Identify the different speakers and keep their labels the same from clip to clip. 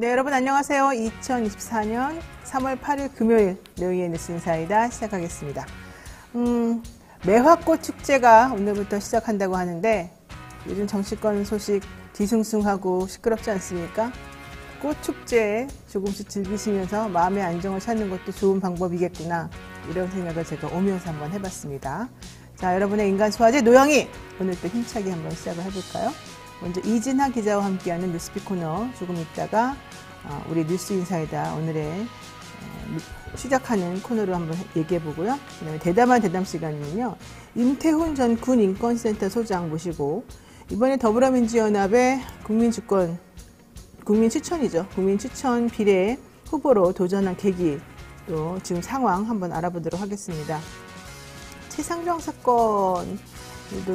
Speaker 1: 네, 여러분 안녕하세요. 2024년 3월 8일 금요일 묘희의 뉴스 인사이다 시작하겠습니다. 매화꽃 축제가 오늘부터 시작한다고 하는데 요즘 정치권 소식 뒤숭숭하고 시끄럽지 않습니까? 꽃 축제에 조금씩 즐기시면서 마음의 안정을 찾는 것도 좋은 방법이겠구나, 이런 생각을 제가 오면서 한번 해봤습니다. 자, 여러분의 인간 소화제 노영희, 오늘 또 힘차게 한번 시작을 해볼까요? 먼저 이진하 기자와 함께하는 뉴스픽 코너, 조금 있다가 우리 뉴스 인사이다 오늘의 시작하는 코너로 한번 얘기해보고요. 그다음에 대담한 대담 시간이면요, 임태훈 전 군인권센터 소장 모시고 이번에 더불어민주연합의 국민추천 비례 후보로 도전한 계기, 또 지금 상황 한번 알아보도록 하겠습니다. 최상정 사건도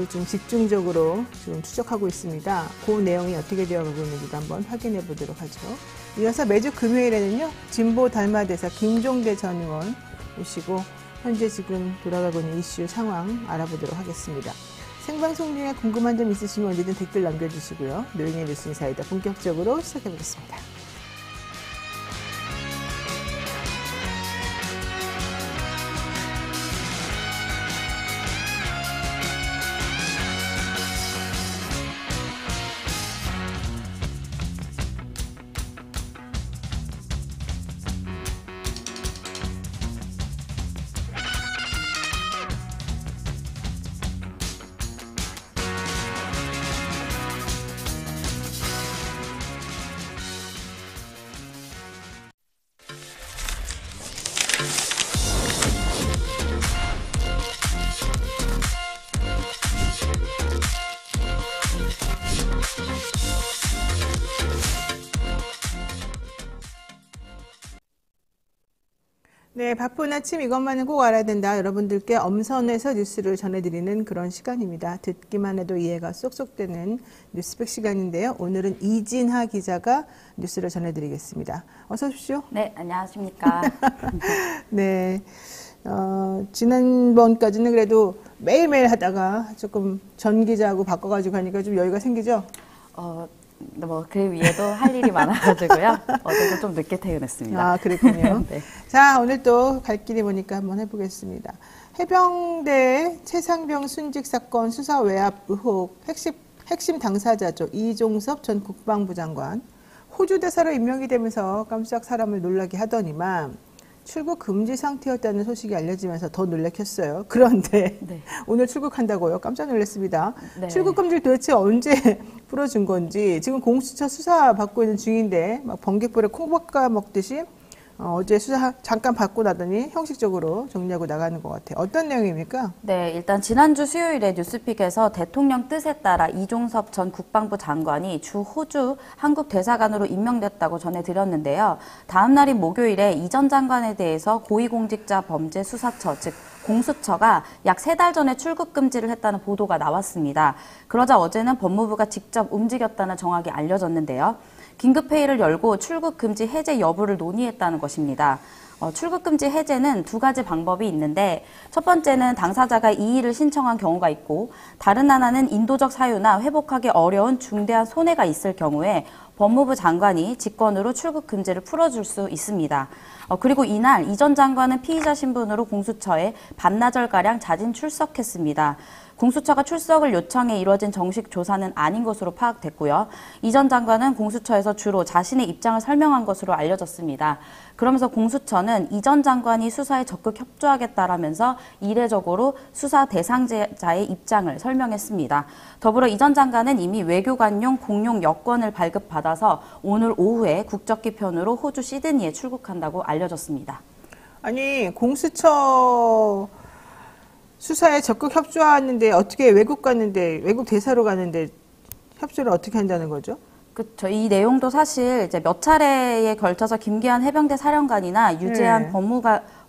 Speaker 1: 좀 집중적으로 지금 추적하고 있습니다. 그 내용이 어떻게 되어가고 있는지도 한번 확인해 보도록 하죠. 이어서 매주 금요일에는요, 진보 달마대사 김종대 전 의원 모시고 현재 지금 돌아가고 있는 이슈 상황 알아보도록 하겠습니다. 생방송 중에 궁금한 점 있으시면 언제든 댓글 남겨주시고요. 노영의 뉴스 인사이다 본격적으로 시작해보겠습니다. 네, 바쁜 아침 이것만은 꼭 알아야 된다. 여러분들께 엄선해서 뉴스를 전해드리는 그런 시간입니다. 듣기만 해도 이해가 쏙쏙 되는 뉴스백 시간인데요. 오늘은 이진하 기자가 뉴스를 전해드리겠습니다. 어서 오십시오.
Speaker 2: 네, 안녕하십니까.
Speaker 1: 네, 지난번까지는 그래도 매일매일 하다가 조금 전 기자하고 바꿔가지고 하니까 좀 여유가 생기죠?
Speaker 2: 그 위에도 할 일이 많아가지고요. 어제도 좀 늦게 퇴근했습니다.
Speaker 1: 아, 그랬군요.
Speaker 2: 네.
Speaker 1: 자, 오늘 또 갈 길이 보니까 한번 해보겠습니다. 해병대 최상병 순직 사건 수사 외압 의혹 핵심 당사자죠. 이종섭 전 국방부 장관. 호주 대사로 임명이 되면서 깜짝 사람을 놀라게 하더니만 출국 금지 상태였다는 소식이 알려지면서 더 놀래켰어요. 그런데
Speaker 2: 네.
Speaker 1: 오늘 출국한다고요? 깜짝 놀랐습니다.
Speaker 2: 네.
Speaker 1: 출국 금지를 도대체 언제 풀어준 건지, 지금 공수처 수사 받고 있는 중인데 막 번개불에 콩 볶아 먹듯이 어제 수사 잠깐 받고 나더니 형식적으로 정리하고 나가는 것 같아요. 어떤 내용입니까?
Speaker 2: 네, 일단 지난주 수요일에 뉴스픽에서 대통령 뜻에 따라 이종섭 전 국방부 장관이 주 호주 한국 대사관으로 임명됐다고 전해드렸는데요. 다음 날인 목요일에 이 전 장관에 대해서 고위공직자 범죄 수사처, 즉 공수처가 약 3달 전에 출국 금지를 했다는 보도가 나왔습니다. 그러자 어제는 법무부가 직접 움직였다는 정황이 알려졌는데요. 긴급회의를 열고 출국 금지 해제 여부를 논의했다는 것입니다. 출국 금지 해제는 2가지 방법이 있는데, 첫 번째는 당사자가 이의를 신청한 경우가 있고, 다른 하나는 인도적 사유나 회복하기 어려운 중대한 손해가 있을 경우에 법무부 장관이 직권으로 출국 금지를 풀어줄 수 있습니다. 그리고 이날 이 전 장관은 피의자 신분으로 공수처에 반나절가량 자진 출석했습니다. 공수처가 출석을 요청해 이루어진 정식 조사는 아닌 것으로 파악됐고요. 이 전 장관은 공수처에서 주로 자신의 입장을 설명한 것으로 알려졌습니다. 그러면서 공수처는 이 전 장관이 수사에 적극 협조하겠다라면서 이례적으로 수사 대상자의 입장을 설명했습니다. 더불어 이 전 장관은 이미 외교관용 공용 여권을 발급받아서 오늘 오후에 국적기 편으로 호주 시드니에 출국한다고 알려졌습니다.
Speaker 1: 아니, 공수처 수사에 적극 협조하는데 어떻게 외국 대사로 가는데 협조를 어떻게 한다는 거죠?
Speaker 2: 그렇죠. 이 내용도 사실 이제 몇 차례에 걸쳐서 김기한 해병대 사령관이나 유재한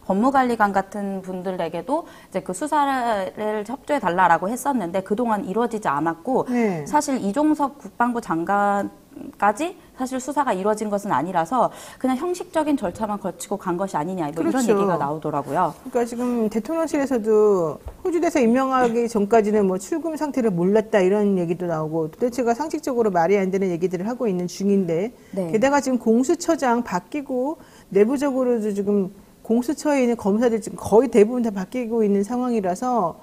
Speaker 2: 법무관리관 같은 분들에게도 이제 그 수사를 협조해 달라라고 했었는데 그동안 이루어지지 않았고, 사실 이종섭 국방부 장관까지 사실 수사가 이루어진 것은 아니라서 그냥 형식적인 절차만 거치고 간 것이 아니냐 뭐
Speaker 1: 그렇죠.
Speaker 2: 이런 얘기가 나오더라고요.
Speaker 1: 그러니까 지금 대통령실에서도 호주 대사 임명하기 전까지는 뭐 출금 상태를 몰랐다 이런 얘기도 나오고 도대체가 상식적으로 말이 안 되는 얘기들을 하고 있는 중인데
Speaker 2: 네.
Speaker 1: 게다가 지금 공수처장 바뀌고 내부적으로도 지금 공수처에 있는 검사들 지금 거의 대부분 다 바뀌고 있는 상황이라서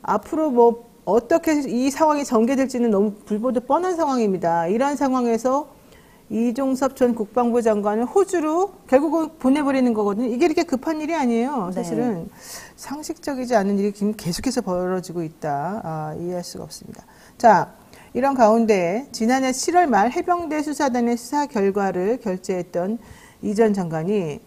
Speaker 1: 앞으로 뭐 어떻게 이 상황이 전개될지는 너무 불보듯 뻔한 상황입니다. 이런 상황에서 이종섭 전 국방부 장관을 호주로 결국은 보내버리는 거거든요. 이게 이렇게 급한 일이 아니에요. 사실은
Speaker 2: 네.
Speaker 1: 상식적이지 않은 일이 지금 계속해서 벌어지고 있다. 이해할 수가 없습니다. 자, 이런 가운데 지난해 7월 말 해병대 수사단의 수사 결과를 결재했던 이 전 장관이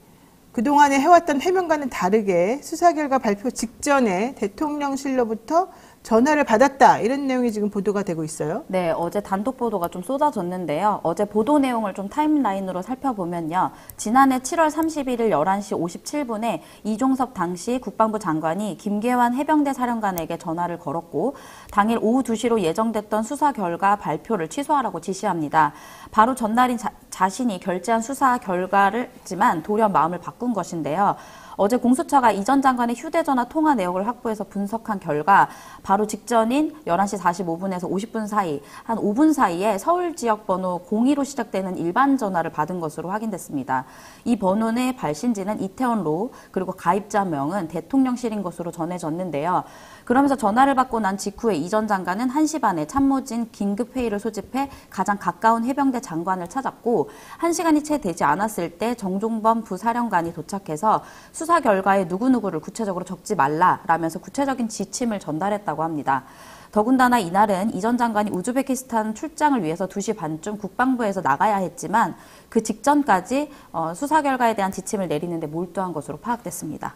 Speaker 1: 그동안에 해왔던 해명과는 다르게 수사 결과 발표 직전에 대통령실로부터 전화를 받았다. 이런 내용이 지금 보도가 되고 있어요.
Speaker 2: 네, 어제 단독 보도가 좀 쏟아졌는데요. 어제 보도 내용을 좀 타임라인으로 살펴보면요. 지난해 7월 31일 11시 57분에 이종섭 당시 국방부 장관이 김계환 해병대 사령관에게 전화를 걸었고 당일 오후 2시로 예정됐던 수사 결과 발표를 취소하라고 지시합니다. 바로 전날인 자신이 결재한 수사 결과를지만 도리어 마음을 바꾼 것인데요. 어제 공수처가 이 전 장관의 휴대전화 통화 내역을 확보해서 분석한 결과 바로 직전인 11시 45분에서 50분 사이, 한 5분 사이에 서울 지역 번호 02로 시작되는 일반 전화를 받은 것으로 확인됐습니다. 이 번호의 발신지는 이태원로, 그리고 가입자명은 대통령실인 것으로 전해졌는데요. 그러면서 전화를 받고 난 직후에 이 전 장관은 1시 반에 참모진 긴급회의를 소집해 가장 가까운 해병대 장관을 찾았고 1시간이 채 되지 않았을 때 정종범 부사령관이 도착해서 수사 결과에 누구누구를 구체적으로 적지 말라라면서 구체적인 지침을 전달했다고 합니다. 더군다나 이날은 이 전 장관이 우즈베키스탄 출장을 위해서 2시 반쯤 국방부에서 나가야 했지만 그 직전까지 수사 결과에 대한 지침을 내리는데 몰두한 것으로 파악됐습니다.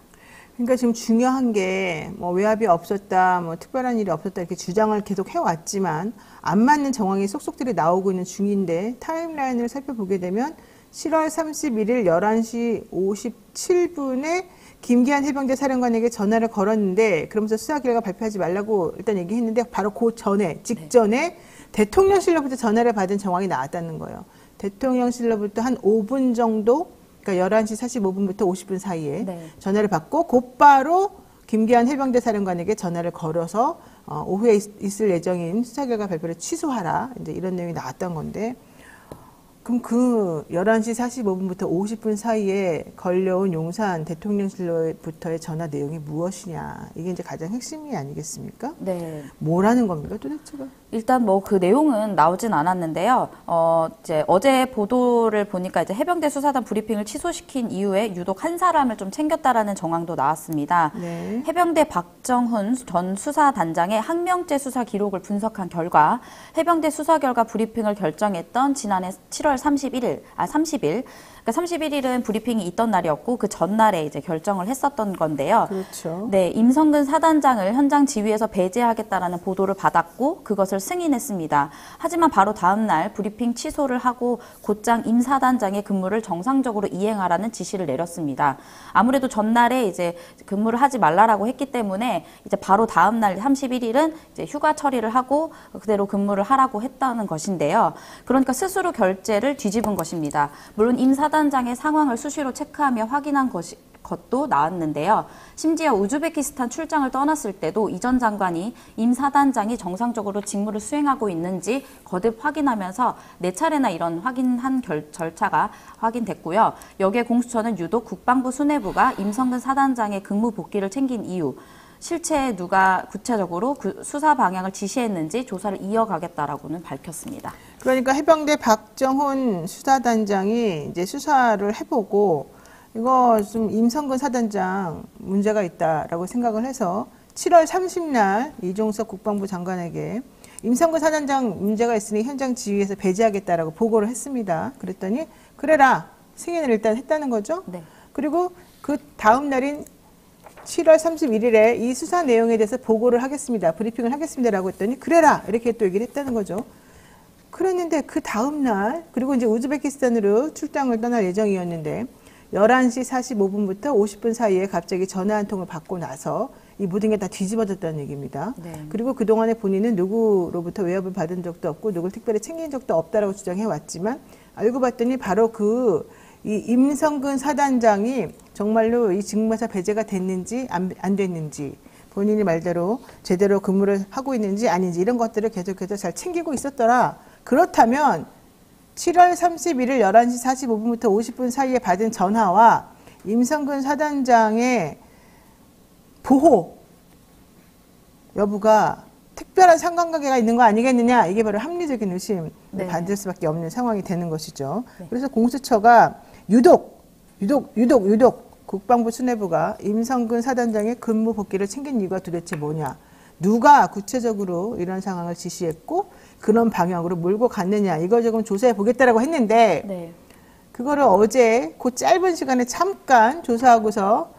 Speaker 1: 그러니까 지금 중요한 게 뭐 외압이 없었다, 뭐 특별한 일이 없었다 이렇게 주장을 계속 해왔지만 안 맞는 정황이 속속들이 나오고 있는 중인데 타임라인을 살펴보게 되면 7월 31일 11시 57분에 김기한 해병대 사령관에게 전화를 걸었는데 그러면서 수사 결과 발표하지 말라고 일단 얘기했는데 바로 그 전에 직전에 대통령실로부터 전화를 받은 정황이 나왔다는 거예요. 대통령실로부터 한 5분 정도 그러니까 11시 45분부터 50분 사이에 전화를 받고 곧바로 김기한 해병대 사령관에게 전화를 걸어서 오후에 있을 예정인 수사 결과 발표를 취소하라. 이제 이런 내용이 나왔던 건데 그럼 그 11시 45분부터 50분 사이에 걸려온 용산 대통령실로부터의 전화 내용이 무엇이냐. 이게 이제 가장 핵심이 아니겠습니까?
Speaker 2: 네.
Speaker 1: 뭐라는 겁니까 도대체가?
Speaker 2: 일단 뭐 그 내용은 나오진 않았는데요. 이제 어제 보도를 보니까 이제 해병대 수사단 브리핑을 취소시킨 이후에 유독 한 사람을 좀 챙겼다라는 정황도 나왔습니다.
Speaker 1: 네.
Speaker 2: 해병대 박정훈 전 수사단장의 항명죄 수사 기록을 분석한 결과 해병대 수사 결과 브리핑을 결정했던 지난해 7월 30일. 그러니까 31일은 브리핑이 있던 날이었고 그 전날에 이제 결정을 했었던 건데요.
Speaker 1: 그렇죠.
Speaker 2: 네, 임성근 사단장을 현장 지휘에서 배제하겠다라는 보도를 받았고 그것을 승인했습니다. 하지만 바로 다음 날 브리핑 취소를 하고 곧장 임 사단장의 근무를 정상적으로 이행하라는 지시를 내렸습니다. 아무래도 전날에 이제 근무를 하지 말라라고 했기 때문에 이제 바로 다음 날 31일은 이제 휴가 처리를 하고 그대로 근무를 하라고 했다는 것인데요. 그러니까 스스로 결재를 뒤집은 것입니다. 물론 임 사단장의 상황을 수시로 체크하며 확인한 것도 나왔는데요. 심지어 우즈베키스탄 출장을 떠났을 때도 이 전 장관이 임 사단장이 정상적으로 직무를 수행하고 있는지 거듭 확인하면서 4차례나 이런 확인한 절차가 확인됐고요. 여기에 공수처는 유독 국방부 수뇌부가 임성근 사단장의 근무 복귀를 챙긴 이유, 실체에 누가 구체적으로 그 수사 방향을 지시했는지 조사를 이어가겠다라고는 밝혔습니다.
Speaker 1: 그러니까 해병대 박정훈 수사단장이 이제 수사를 해보고 이거 좀 임성근 사단장 문제가 있다라고 생각을 해서 7월 30날 이종석 국방부 장관에게 임성근 사단장 문제가 있으니 현장 지휘에서 배제하겠다라고 보고를 했습니다. 그랬더니 그래라 승인을 일단 했다는 거죠.
Speaker 2: 네.
Speaker 1: 그리고 그 다음 날인 7월 31일에 이 수사 내용에 대해서 보고를 하겠습니다. 브리핑을 하겠습니다라고 했더니 그래라 이렇게 또 얘기를 했다는 거죠. 그랬는데 그 다음 날 그리고 이제 우즈베키스탄으로 출장을 떠날 예정이었는데 11시 45분부터 50분 사이에 갑자기 전화 한 통을 받고 나서 이 모든 게 다 뒤집어졌다는 얘기입니다.
Speaker 2: 네.
Speaker 1: 그리고 그동안에 본인은 누구로부터 외압을 받은 적도 없고 누굴 특별히 챙긴 적도 없다라고 주장해 왔지만 알고 봤더니 바로 이 임성근 사단장이 정말로 이 직무에서 배제가 됐는지 안 됐는지, 본인이 말대로 제대로 근무를 하고 있는지 아닌지 이런 것들을 계속해서 잘 챙기고 있었더라. 그렇다면 7월 31일 11시 45분부터 50분 사이에 받은 전화와 임성근 사단장의 보호 여부가 특별한 상관관계가 있는 거 아니겠느냐, 이게 바로 합리적인 의심을
Speaker 2: 네.
Speaker 1: 받을 수밖에 없는 상황이 되는 것이죠. 네. 그래서 공수처가 유독 국방부 수뇌부가 임성근 사단장의 근무 복귀를 챙긴 이유가 도대체 뭐냐, 누가 구체적으로 이런 상황을 지시했고 그런 방향으로 몰고 갔느냐, 이걸 조금 조사해 보겠다라고 했는데
Speaker 2: 네.
Speaker 1: 그거를 어제 그 짧은 시간에 잠깐 조사하고서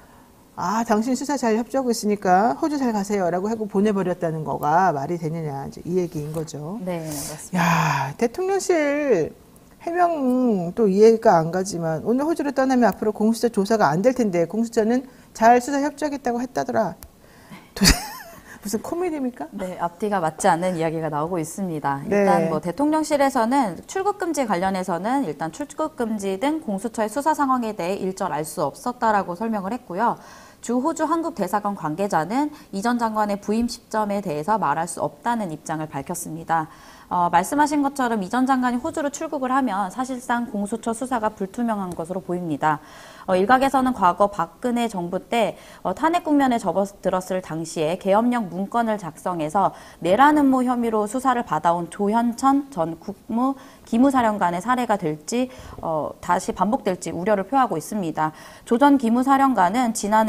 Speaker 1: 당신 수사 잘 협조하고 있으니까 호주 잘 가세요라고 하고 보내버렸다는 거가 말이 되느냐, 이제 이 얘기인 거죠.
Speaker 2: 네, 맞습니다.
Speaker 1: 야, 대통령실 해명도 이해가 안 가지만 오늘 호주를 떠나면 앞으로 공수처 조사가 안 될 텐데 공수처는 잘 수사 협조하겠다고 했다더라. 무슨 코미디입니까?
Speaker 2: 네, 앞뒤가 맞지 않는 이야기가 나오고 있습니다.
Speaker 1: 네.
Speaker 2: 일단 뭐 대통령실에서는 출국금지 관련해서는 일단 출국금지 등 공수처의 수사 상황에 대해 일절 알 수 없었다라고 설명을 했고요. 주 호주 한국 대사관 관계자는 이 전 장관의 부임 시점에 대해서 말할 수 없다는 입장을 밝혔습니다. 말씀하신 것처럼 이 전 장관이 호주로 출국을 하면 사실상 공수처 수사가 불투명한 것으로 보입니다. 일각에서는 과거 박근혜 정부 때 탄핵 국면에 접어들었을 당시에 계엄령 문건을 작성해서 내란 음모 혐의로 수사를 받아온 조현천 전 국무 기무사령관의 사례가 될지 다시 반복될지 우려를 표하고 있습니다. 조 전 기무사령관은 지난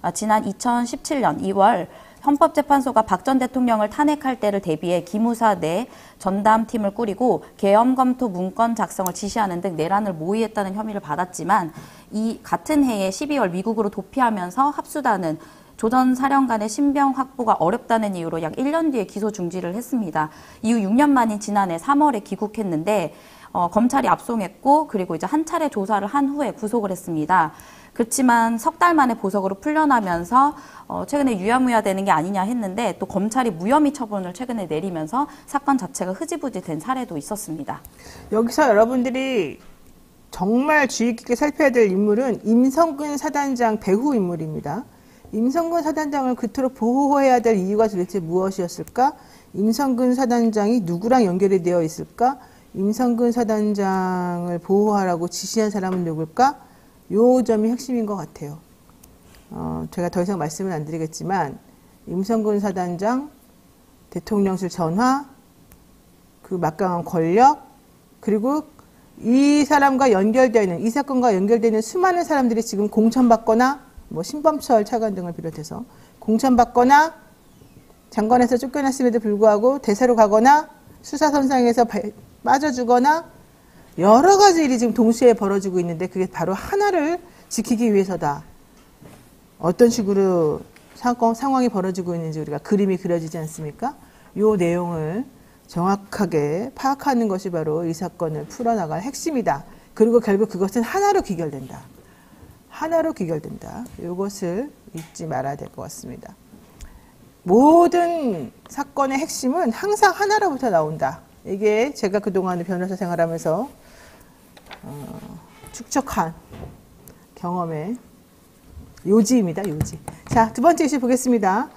Speaker 2: 2017년 2월 헌법재판소가 박 전 대통령을 탄핵할 때를 대비해 기무사 내 전담팀을 꾸리고 계엄 검토 문건 작성을 지시하는 등 내란을 모의했다는 혐의를 받았지만 이 같은 해에 12월 미국으로 도피하면서 합수단은 조 전 사령관의 신병 확보가 어렵다는 이유로 약 1년 뒤에 기소 중지를 했습니다. 이후 6년 만인 지난해 3월에 귀국했는데 검찰이 압송했고 그리고 이제 한 차례 조사를 한 후에 구속을 했습니다. 그렇지만 석 달 만에 보석으로 풀려나면서 최근에 유야무야 되는 게 아니냐 했는데 또 검찰이 무혐의 처분을 최근에 내리면서 사건 자체가 흐지부지 된 사례도 있었습니다.
Speaker 1: 여기서 여러분들이 정말 주의 깊게 살펴야 될 인물은 임성근 사단장 배후 인물입니다. 임성근 사단장을 그토록 보호해야 될 이유가 도대체 무엇이었을까? 임성근 사단장이 누구랑 연결이 되어 있을까? 임성근 사단장을 보호하라고 지시한 사람은 누굴까? 요 점이 핵심인 것 같아요. 제가 더 이상 말씀을 안 드리겠지만 임성근 사단장, 대통령실 전화, 그 막강한 권력, 그리고 이 사람과 연결되어 있는, 이 사건과 연결되어 있는 수많은 사람들이 지금 공천받거나 뭐 신범철 차관 등을 비롯해서 공천받거나 장관에서 쫓겨났음에도 불구하고 대사로 가거나 수사선상에서 빠져주거나 여러 가지 일이 지금 동시에 벌어지고 있는데 그게 바로 하나를 지키기 위해서다. 어떤 식으로 상황이 벌어지고 있는지 우리가 그림이 그려지지 않습니까? 이 내용을 정확하게 파악하는 것이 바로 이 사건을 풀어나갈 핵심이다. 그리고 결국 그것은 하나로 귀결된다. 하나로 귀결된다. 이것을 잊지 말아야 될 것 같습니다. 모든 사건의 핵심은 항상 하나로부터 나온다. 이게 제가 그동안 변호사 생활하면서 축적한 경험의 요지입니다. 요지. 자, 두 번째 이슈 보겠습니다.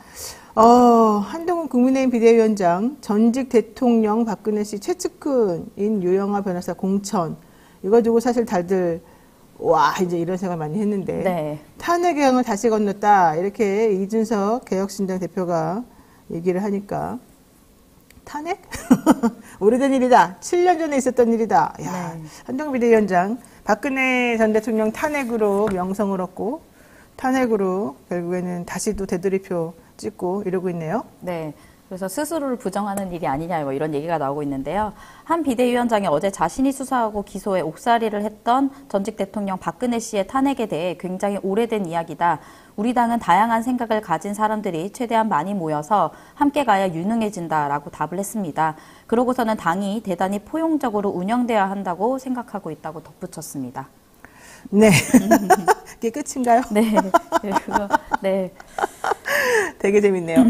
Speaker 1: 한동훈 국민의힘 비대위원장, 전직 대통령 박근혜 씨 최측근인 유영하 변호사 공천, 이거 두고 사실 다들 와 이제 이런 생각을 많이 했는데
Speaker 2: 네.
Speaker 1: 탄핵 개항을 다시 건넜다 이렇게 이준석 개혁신당 대표가 얘기를 하니까 탄핵? 오래된 일이다. 7년 전에 있었던 일이다. 야,
Speaker 2: 네.
Speaker 1: 한동훈 비대위원장 박근혜 전 대통령 탄핵으로 명성을 얻고 탄핵으로 결국에는 다시 또 되돌이표 찍고 이러고 있네요.
Speaker 2: 네. 그래서 스스로를 부정하는 일이 아니냐 뭐 이런 얘기가 나오고 있는데요. 한 비대위원장이 어제 자신이 수사하고 기소에 옥살이를 했던 전직 대통령 박근혜 씨의 탄핵에 대해 굉장히 오래된 이야기다. 우리 당은 다양한 생각을 가진 사람들이 최대한 많이 모여서 함께 가야 유능해진다라고 답을 했습니다. 그러고서는 당이 대단히 포용적으로 운영돼야 한다고 생각하고 있다고 덧붙였습니다.
Speaker 1: 네. 이게 끝인가요?
Speaker 2: 네. 네.
Speaker 1: 되게 재밌네요.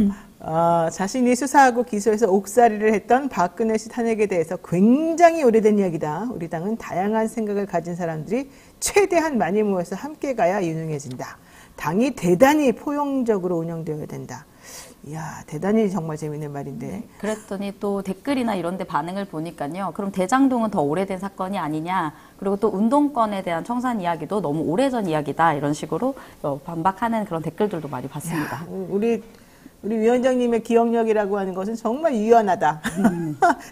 Speaker 1: 자신이 수사하고 기소해서 옥살이를 했던 박근혜 씨 탄핵에 대해서 굉장히 오래된 이야기다. 우리 당은 다양한 생각을 가진 사람들이 최대한 많이 모여서 함께 가야 유능해진다. 당이 대단히 포용적으로 운영되어야 된다. 이야, 대단히 정말 재밌는 말인데.
Speaker 2: 그랬더니 또 댓글이나 이런 데 반응을 보니까요. 그럼 대장동은 더 오래된 사건이 아니냐. 그리고 또 운동권에 대한 청산 이야기도 너무 오래전 이야기다. 이런 식으로 반박하는 그런 댓글들도 많이 봤습니다.
Speaker 1: 야, 우리 위원장님의 기억력이라고 하는 것은 정말 유연하다.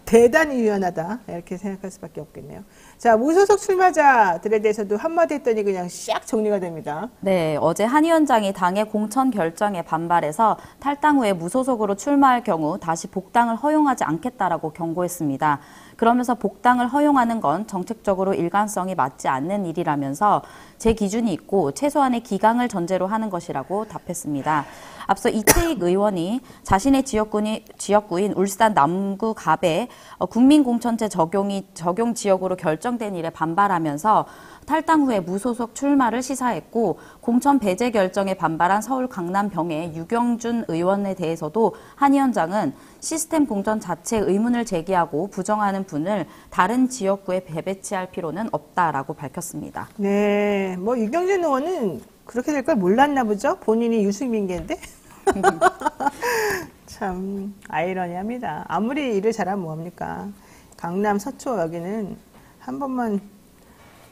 Speaker 1: 대단히 유연하다. 이렇게 생각할 수밖에 없겠네요. 자, 무소속 출마자들에 대해서도 한마디 했더니 그냥 샥 정리가 됩니다.
Speaker 2: 네, 어제 한 위원장이 당의 공천 결정에 반발해서 탈당 후에 무소속으로 출마할 경우 다시 복당을 허용하지 않겠다라고 경고했습니다. 그러면서 복당을 허용하는 건 정책적으로 일관성이 맞지 않는 일이라면서 제 기준이 있고 최소한의 기강을 전제로 하는 것이라고 답했습니다. 앞서 이채익 의원이 자신의 지역구인 울산 남구 갑에 국민공천제 적용 지역으로 결정된 일에 반발하면서 탈당 후에 무소속 출마를 시사했고 공천 배제 결정에 반발한 서울 강남 병의 유경준 의원에 대해서도 한 위원장은 시스템 공천 자체에 의문을 제기하고 부정하는 분을 다른 지역구에 배치할 필요는 없다라고 밝혔습니다.
Speaker 1: 네, 뭐 유경준 의원은 그렇게 될 걸 몰랐나 보죠? 본인이 유승민계인데? 참 아이러니합니다. 아무리 일을 잘하면 뭐합니까? 강남 서초 여기는 한 번만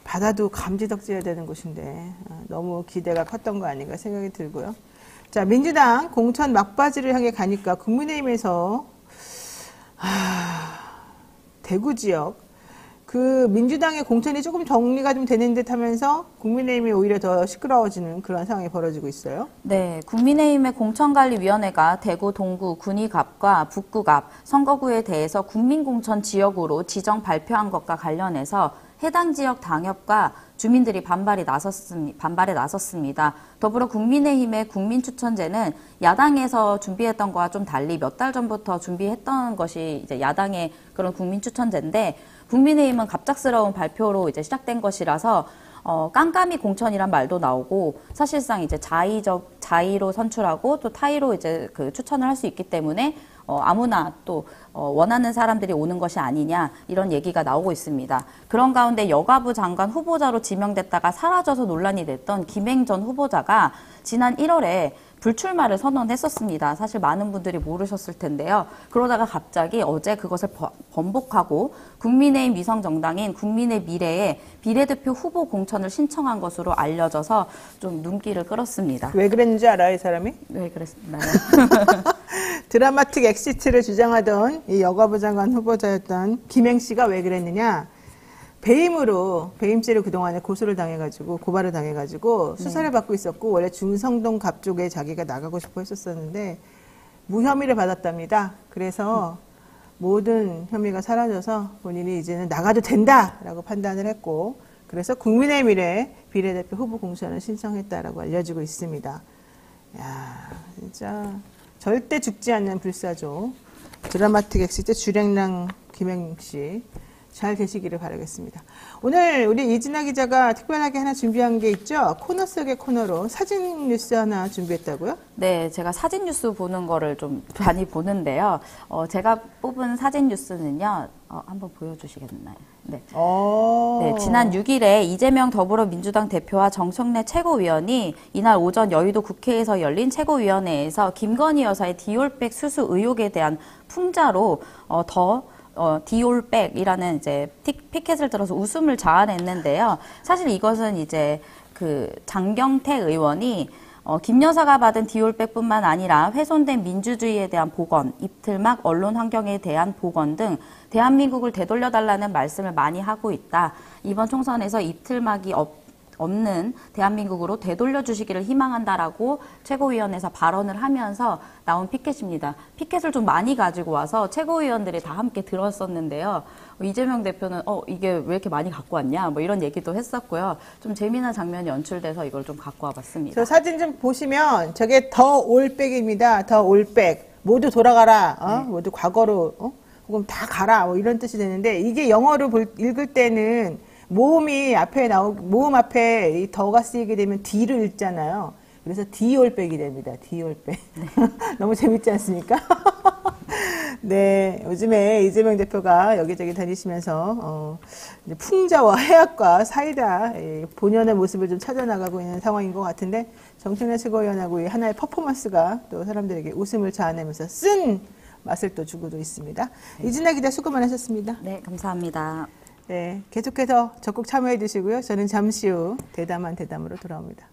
Speaker 1: 받아도 감지덕지해야 되는 곳인데 너무 기대가 컸던 거 아닌가 생각이 들고요. 자, 민주당 공천 막바지를 향해 가니까 국민의힘에서 대구 지역 그 민주당의 공천이 조금 정리가 좀 되는 듯 하면서 국민의힘이 오히려 더 시끄러워지는 그런 상황이 벌어지고 있어요.
Speaker 2: 네, 국민의힘의 공천관리위원회가 대구 동구 군위갑과 북구갑 선거구에 대해서 국민공천 지역으로 지정 발표한 것과 관련해서 해당 지역 당협과 주민들이 반발에 나섰습니다. 더불어 국민의힘의 국민추천제는 야당에서 준비했던 거와 좀 달리 몇 달 전부터 준비했던 것이 이제 야당의 그런 국민추천제인데 국민의힘은 갑작스러운 발표로 이제 시작된 것이라서 깜깜이 공천이란 말도 나오고 사실상 이제 자의로 선출하고 또 타의로 이제 그 추천을 할 수 있기 때문에 아무나 또 원하는 사람들이 오는 것이 아니냐 이런 얘기가 나오고 있습니다. 그런 가운데 여가부 장관 후보자로 지명됐다가 사라져서 논란이 됐던 김행 전 후보자가 지난 1월에 불출마를 선언했었습니다. 사실 많은 분들이 모르셨을 텐데요. 그러다가 갑자기 어제 그것을 번복하고 국민의힘 위성정당인 국민의 미래에 비례대표 후보 공천을 신청한 것으로 알려져서 좀 눈길을 끌었습니다.
Speaker 1: 왜 그랬는지 알아요, 이 사람이?
Speaker 2: 왜 그랬나요?
Speaker 1: 드라마틱 엑시트를 주장하던 이 여가부 장관 후보자였던 김행 씨가 왜 그랬느냐? 배임죄로 그동안에 고발을 당해가지고 수사를 받고 있었고 원래 중성동 갑 쪽에 자기가 나가고 싶어 했었었는데 무혐의를 받았답니다. 그래서 모든 혐의가 사라져서 본인이 이제는 나가도 된다라고 판단을 했고 그래서 국민의 미래 비례대표 후보 공천을 신청했다라고 알려지고 있습니다. 야, 진짜 절대 죽지 않는 불사조 드라마틱 엑시트 주랭랑 김행 씨. 잘 되시기를 바라겠습니다. 오늘 우리 이진아 기자가 특별하게 하나 준비한 게 있죠? 코너 속의 코너로 사진 뉴스 하나 준비했다고요?
Speaker 2: 네, 제가 사진 뉴스 보는 거를 좀 많이 보는데요. 제가 뽑은 사진 뉴스는요. 한번 보여주시겠나요? 네. 네, 지난 6일에 이재명 더불어민주당 대표와 정청래 최고위원이 이날 오전 여의도 국회에서 열린 최고위원회에서 김건희 여사의 디올백 수수 의혹에 대한 풍자로 디올백이라는 이제 피켓을 들어서 웃음을 자아냈는데요. 사실 이것은 이제 그 장경태 의원이 김 여사가 받은 디올백뿐만 아니라 훼손된 민주주의에 대한 복원, 입틀막 언론 환경에 대한 복원 등 대한민국을 되돌려달라는 말씀을 많이 하고 있다. 이번 총선에서 입틀막이 없는 대한민국으로 되돌려주시기를 희망한다라고 최고위원회에서 발언을 하면서 나온 피켓입니다. 피켓을 좀 많이 가지고 와서 최고위원들이 다 함께 들었었는데요. 이재명 대표는 이게 왜 이렇게 많이 갖고 왔냐 뭐 이런 얘기도 했었고요. 좀 재미난 장면이 연출돼서 이걸 좀 갖고 와봤습니다.
Speaker 1: 저 사진 좀 보시면 저게 더 올백입니다. 더 올백. 모두 돌아가라. 네. 모두 과거로 혹은 다 가라. 뭐 이런 뜻이 되는데 이게 영어로 읽을 때는 모음 앞에 이 더가 쓰이게 되면 D를 읽잖아요. 그래서 D올백이 됩니다. D올백. 네. 너무 재밌지 않습니까? 네, 요즘에 이재명 대표가 여기저기 다니시면서 이제 풍자와 해악과 사이다 본연의 모습을 좀 찾아나가고 있는 상황인 것 같은데 정청래 최고위원하고 이 하나의 퍼포먼스가 또 사람들에게 웃음을 자아내면서 쓴 맛을 또 주고도 있습니다. 네. 이진아 기자 수고 많으셨습니다.
Speaker 2: 네, 감사합니다.
Speaker 1: 네, 계속해서 적극 참여해 주시고요. 저는 잠시 후 대담한 대담으로 돌아옵니다.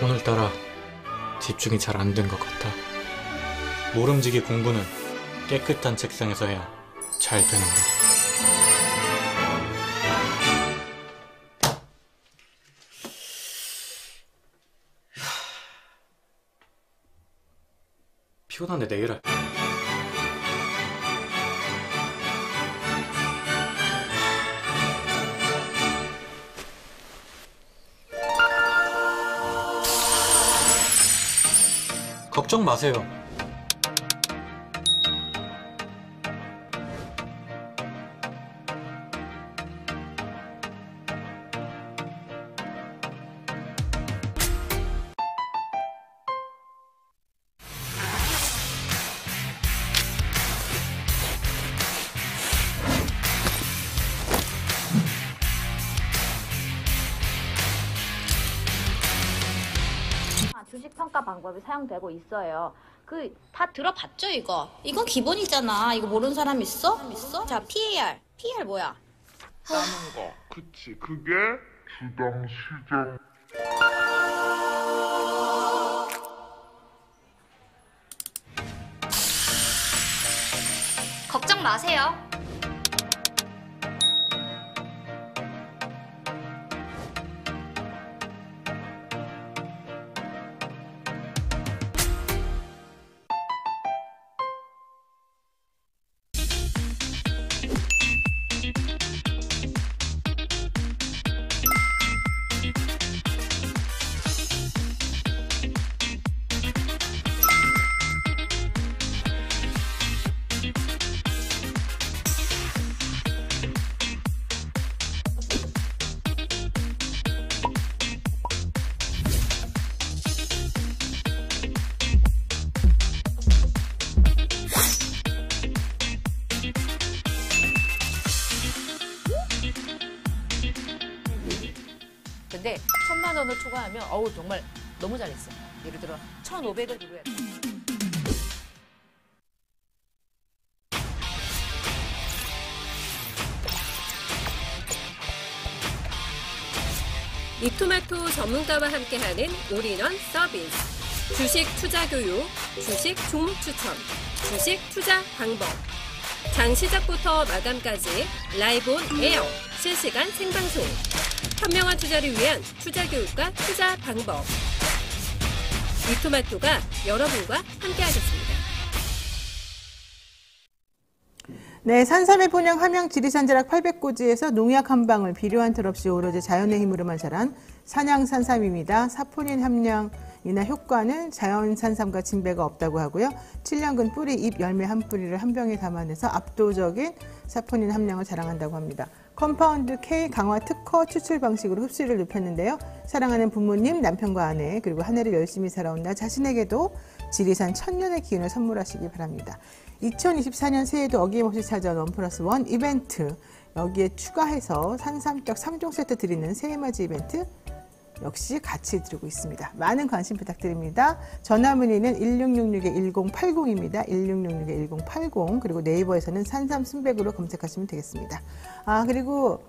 Speaker 3: 오늘따라 집중이 잘 안 된 것 같아. 모름지기 공부는 깨끗한 책상에서 해야 잘 되는데. 피곤한데 내일 할. 걱정 마세요.
Speaker 4: 주식 평가 방법이 사용되고 있어요. 다 들어봤죠, 이거? 이건 기본이잖아. 이거 모르는 사람 있어? 자, PAR. PAR 뭐야?
Speaker 5: 따는 거. 그치, 그게 주당 시장.
Speaker 4: 걱정 마세요.
Speaker 6: 근데 1,000만 원을 초과하면 어우 정말 너무 잘했어. 예를 들어 1,500을 누려야 돼.
Speaker 7: 이토마토 전문가와 함께하는 올인원 서비스. 주식 투자 교육, 주식 종목 추천, 주식 투자 방법. 장 시작부터 마감까지 라이브 온 에어, 실시간 생방송. 현명한 투자를 위한 투자 교육과 투자 방법. 이토마토가 여러분과 함께하겠습니다.
Speaker 1: 네, 산삼의 본향 함양 지리산자락 800고지에서 농약 한 방울 비료 한 톨 없이 오로지 자연의 힘으로만 자란 산양 산삼입니다. 사포닌 함량이나 효과는 자연 산삼과 진배가 없다고 하고요. 7년근 뿌리, 잎, 열매 한 뿌리를 한 병에 담아내서 압도적인 사포닌 함량을 자랑한다고 합니다. 컴파운드 K 강화 특허 추출 방식으로 흡수율을 높였는데요. 사랑하는 부모님, 남편과 아내, 그리고 한 해를 열심히 살아온 나 자신에게도 지리산 천년의 기운을 선물하시기 바랍니다. 2024년 새해에도 어김없이 찾아온 1+1 이벤트, 여기에 추가해서 산삼떡 3종 세트 드리는 새해맞이 이벤트 역시 같이 드리고 있습니다. 많은 관심 부탁드립니다. 전화 문의는 1666-1080입니다. 1666-1080 그리고 네이버에서는 산삼 순백으로 검색하시면 되겠습니다. 그리고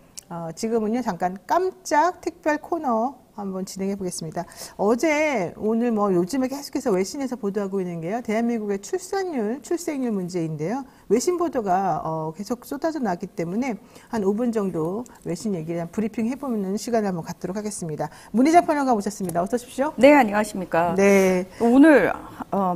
Speaker 1: 지금은요 잠깐 깜짝 특별 코너 한번 진행해 보겠습니다. 어제 오늘 요즘에 계속해서 외신에서 보도하고 있는 게요. 대한민국의 출생률 문제인데요. 외신 보도가 계속 쏟아져 나기 때문에 한 5분 정도 외신 얘기를 브리핑 해보는 시간을 한번 갖도록 하겠습니다. 문희자 평론가 모셨습니다. 어서 오십시오.
Speaker 8: 네, 안녕하십니까.
Speaker 1: 네.
Speaker 8: 오늘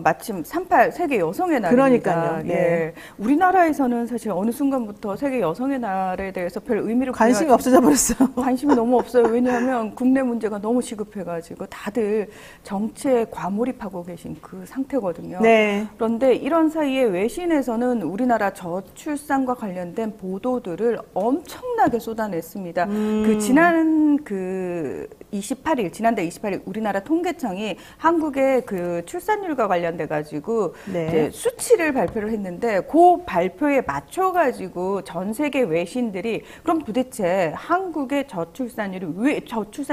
Speaker 8: 마침 38 세계 여성의 날입니다.
Speaker 1: 그러니까요. 네.
Speaker 8: 예. 우리나라에서는 사실 어느 순간부터 세계 여성의 날에 대해서 별 의미를
Speaker 1: 관심이 없어져 버렸어요.
Speaker 8: 관심이 너무 없어요. 왜냐하면 국내 문제가 너무 시급해가지고 다들 정치에 과몰입하고 계신 그 상태거든요.
Speaker 1: 네.
Speaker 8: 그런데 이런 사이에 외신에서는 우리나라 저출산과 관련된 보도들을 엄청나게 쏟아냈습니다. 지난달 28일 우리나라 통계청이 한국의 그 출산율과 관련돼 가지고
Speaker 1: 네.
Speaker 8: 이제 수치를 발표를 했는데 그 발표에 맞춰가지고 전 세계 외신들이 그럼 도대체 한국의 저출산이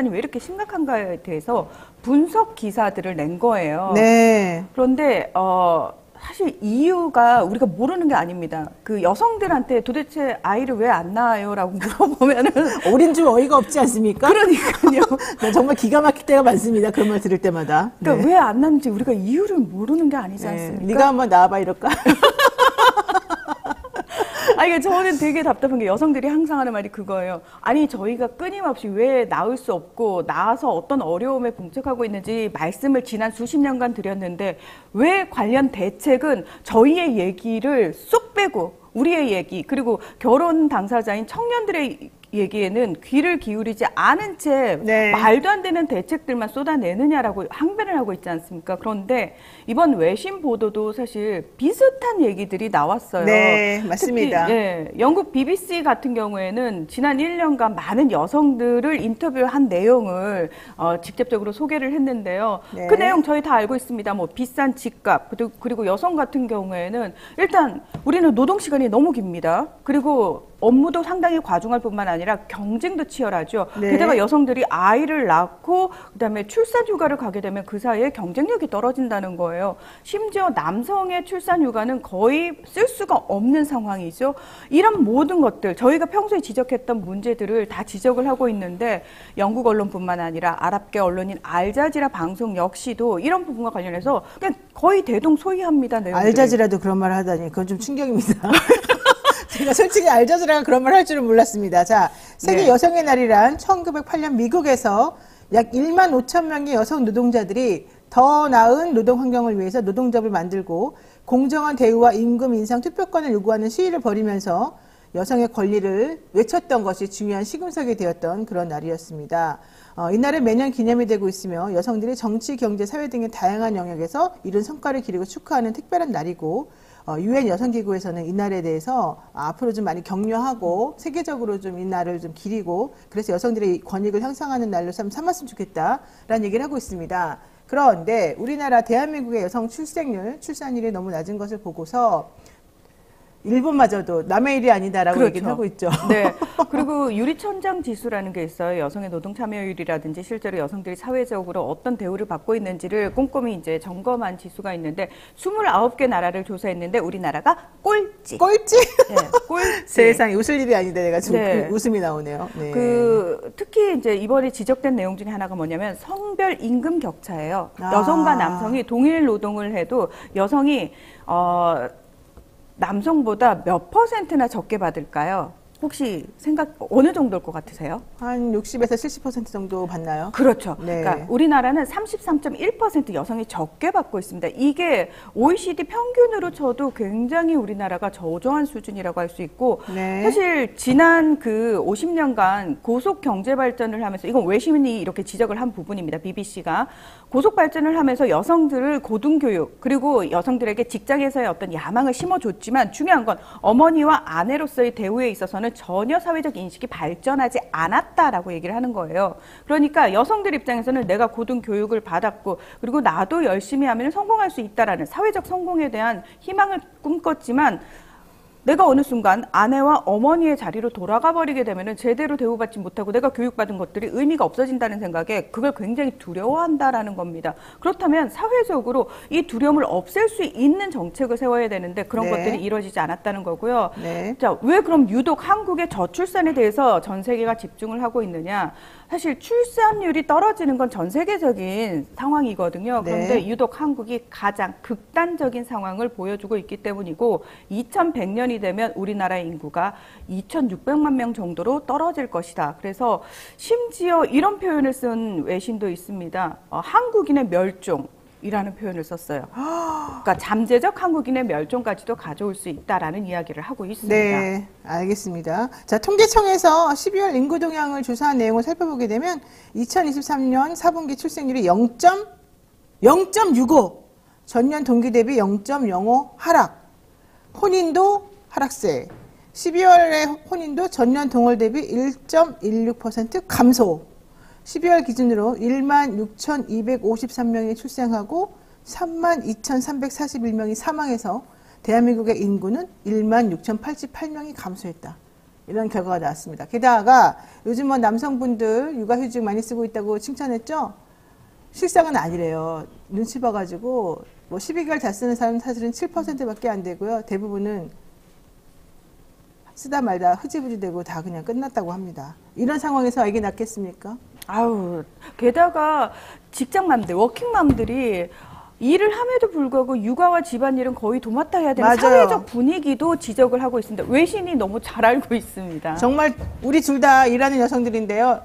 Speaker 8: 왜 이렇게 심각한가에 대해서 분석 기사들을 낸 거예요.
Speaker 1: 네.
Speaker 8: 그런데 사실 이유가 우리가 모르는 게 아닙니다. 그 여성들한테 도대체 아이를 왜 안 낳아요라고 물어보면은
Speaker 1: 어린 좀 어이가 없지 않습니까?
Speaker 8: 그러니까요.
Speaker 1: 네, 정말 기가 막힐 때가 많습니다. 그런 말 들을 때마다.
Speaker 8: 그러니까
Speaker 1: 네.
Speaker 8: 왜 안 낳는지 우리가 이유를 모르는 게 아니지
Speaker 1: 네.
Speaker 8: 않습니까?
Speaker 1: 네가 한번 나와봐 이럴까?
Speaker 8: 이게 저는 되게 답답한 게 여성들이 항상 하는 말이 그거예요. 아니 저희가 끊임없이 왜 낳을 수 없고 낳아서 어떤 어려움에 봉착하고 있는지 말씀을 지난 수십 년간 드렸는데 왜 관련 대책은 저희의 얘기를 쏙 빼고 우리의 얘기 그리고 결혼 당사자인 청년들의 얘기에는 귀를 기울이지 않은 채
Speaker 1: 네.
Speaker 8: 말도 안 되는 대책들만 쏟아내느냐라고 항변을 하고 있지 않습니까? 그런데 이번 외신 보도도 사실 비슷한 얘기들이 나왔어요.
Speaker 1: 네, 맞습니다.
Speaker 8: 특히, 영국 BBC 같은 경우에는 지난 1년간 많은 여성들을 인터뷰한 내용을 직접적으로 소개를 했는데요.
Speaker 1: 네.
Speaker 8: 그 내용 저희 다 알고 있습니다. 뭐 비싼 집값 그리고 여성 같은 경우에는 일단 우리는 노동 시간이 너무 깁니다. 그리고 업무도 상당히 과중할 뿐만 아니라 경쟁도 치열하죠.
Speaker 1: 네.
Speaker 8: 게다가 여성들이 아이를 낳고 그다음에 출산 휴가를 가게 되면 그 사이에 경쟁력이 떨어진다는 거예요. 심지어 남성의 출산 휴가는 거의 쓸 수가 없는 상황이죠. 이런 모든 것들 저희가 평소에 지적했던 문제들을 다 지적을 하고 있는데 영국 언론뿐만 아니라 아랍계 언론인 알자지라 방송 역시도 이런 부분과 관련해서 그냥 거의 대동소이합니다. 내용들이.
Speaker 1: 알자지라도 그런 말을 하다니 그건 좀 충격입니다. 제가 솔직히 알자지라가 그런 말 할 줄은 몰랐습니다. 자, 세계
Speaker 8: 네.
Speaker 1: 여성의 날이란 1908년 미국에서 약 1만 5천 명의 여성 노동자들이 더 나은 노동 환경을 위해서 노동조합을 만들고 공정한 대우와 임금 인상 투표권을 요구하는 시위를 벌이면서 여성의 권리를 외쳤던 것이 중요한 시금석이 되었던 그런 날이었습니다. 이날은 매년 기념이 되고 있으며 여성들이 정치, 경제, 사회 등의 다양한 영역에서 이룬 성과를 기리고 축하하는 특별한 날이고 유엔 여성기구에서는 이날에 대해서 앞으로 좀 많이 격려하고 세계적으로 좀 이 날을 좀 기리고 그래서 여성들의 권익을 향상하는 날로 삼았으면 좋겠다라는 얘기를 하고 있습니다. 그런데 우리나라 대한민국의 여성 출산율이 너무 낮은 것을 보고서 일본마저도 남의 일이 아니다라고
Speaker 8: 그렇죠.
Speaker 1: 얘기를 하고 있죠.
Speaker 8: 네. 그리고 유리천장 지수라는 게 있어요. 여성의 노동 참여율이라든지 실제로 여성들이 사회적으로 어떤 대우를 받고 있는지를 꼼꼼히 이제 점검한 지수가 있는데 29개 나라를 조사했는데 우리나라가 꼴찌.
Speaker 1: 꼴찌?
Speaker 8: 네, 꼴찌.
Speaker 1: 세상에 웃을 일이 아닌데 내가 좀
Speaker 8: 네.
Speaker 1: 웃음이 나오네요. 네.
Speaker 8: 특히 이제 이번에 지적된 내용 중에 하나가 뭐냐면 성별 임금 격차예요.
Speaker 1: 아.
Speaker 8: 여성과 남성이 동일 노동을 해도 여성이 남성보다 몇 %나 적게 받을까요? 혹시 생각 어느 정도일 것 같으세요?
Speaker 1: 한 60에서 70% 정도 받나요?
Speaker 8: 그렇죠.
Speaker 1: 네.
Speaker 8: 그러니까 우리나라는 33.1% 여성이 적게 받고 있습니다. 이게 OECD 평균으로 쳐도 굉장히 우리나라가 저조한 수준이라고 할 수 있고
Speaker 1: 네.
Speaker 8: 사실 지난 그 50년간 고속 경제 발전을 하면서 이건 외신이 이렇게 지적을 한 부분입니다. BBC가 고속 발전을 하면서 여성들을 고등교육 그리고 여성들에게 직장에서의 어떤 야망을 심어줬지만 중요한 건 어머니와 아내로서의 대우에 있어서는 전혀 사회적 인식이 발전하지 않았다라고 얘기를 하는 거예요. 그러니까 여성들 입장에서는 내가 고등교육을 받았고 그리고 나도 열심히 하면 성공할 수 있다라는 사회적 성공에 대한 희망을 꿈꿨지만 내가 어느 순간 아내와 어머니의 자리로 돌아가 버리게 되면은 제대로 대우받지 못하고 내가 교육받은 것들이 의미가 없어진다는 생각에 그걸 굉장히 두려워한다라는 겁니다. 그렇다면 사회적으로 이 두려움을 없앨 수 있는 정책을 세워야 되는데 그런
Speaker 1: 네.
Speaker 8: 것들이 이루어지지 않았다는 거고요.
Speaker 1: 네.
Speaker 8: 자, 왜 그럼 유독 한국의 저출산에 대해서 전 세계가 집중을 하고 있느냐? 사실 출산율이 떨어지는 건 전 세계적인 상황이거든요. 그런데
Speaker 1: 네.
Speaker 8: 유독 한국이 가장 극단적인 상황을 보여주고 있기 때문이고 2100년이 되면 우리나라의 인구가 2600만 명 정도로 떨어질 것이다. 그래서 심지어 이런 표현을 쓴 외신도 있습니다. 한국인의 멸종. 이라는 표현을 썼어요. 그러니까 잠재적 한국인의 멸종까지도 가져올 수 있다라는 이야기를 하고 있습니다.
Speaker 1: 네, 알겠습니다. 자, 통계청에서 12월 인구 동향을 조사한 내용을 살펴보게 되면 2023년 4분기 출생률이 0.65, 전년 동기 대비 0.05 하락, 혼인도 하락세, 12월의 혼인도 전년 동월 대비 1.16% 감소, 12월 기준으로 16,253명이 출생하고 32,341명이 사망해서 대한민국의 인구는 16,088명이 감소했다. 이런 결과가 나왔습니다. 게다가 요즘 뭐 남성분들 육아휴직 많이 쓰고 있다고 칭찬했죠? 실상은 아니래요. 눈치 봐가지고 뭐 12개월 다 쓰는 사람은 사실은 7%밖에 안 되고요. 대부분은 쓰다 말다 흐지부지 되고 다 그냥 끝났다고 합니다. 이런 상황에서 아기 낳겠습니까?
Speaker 8: 아우, 게다가 직장맘들, 워킹맘들이 일을 함에도 불구하고 육아와 집안일은 거의 도맡아 해야 되는
Speaker 1: 맞아요.
Speaker 8: 사회적 분위기도 지적을 하고 있습니다. 외신이 너무 잘 알고 있습니다.
Speaker 1: 정말 우리 둘 다 일하는 여성들인데요.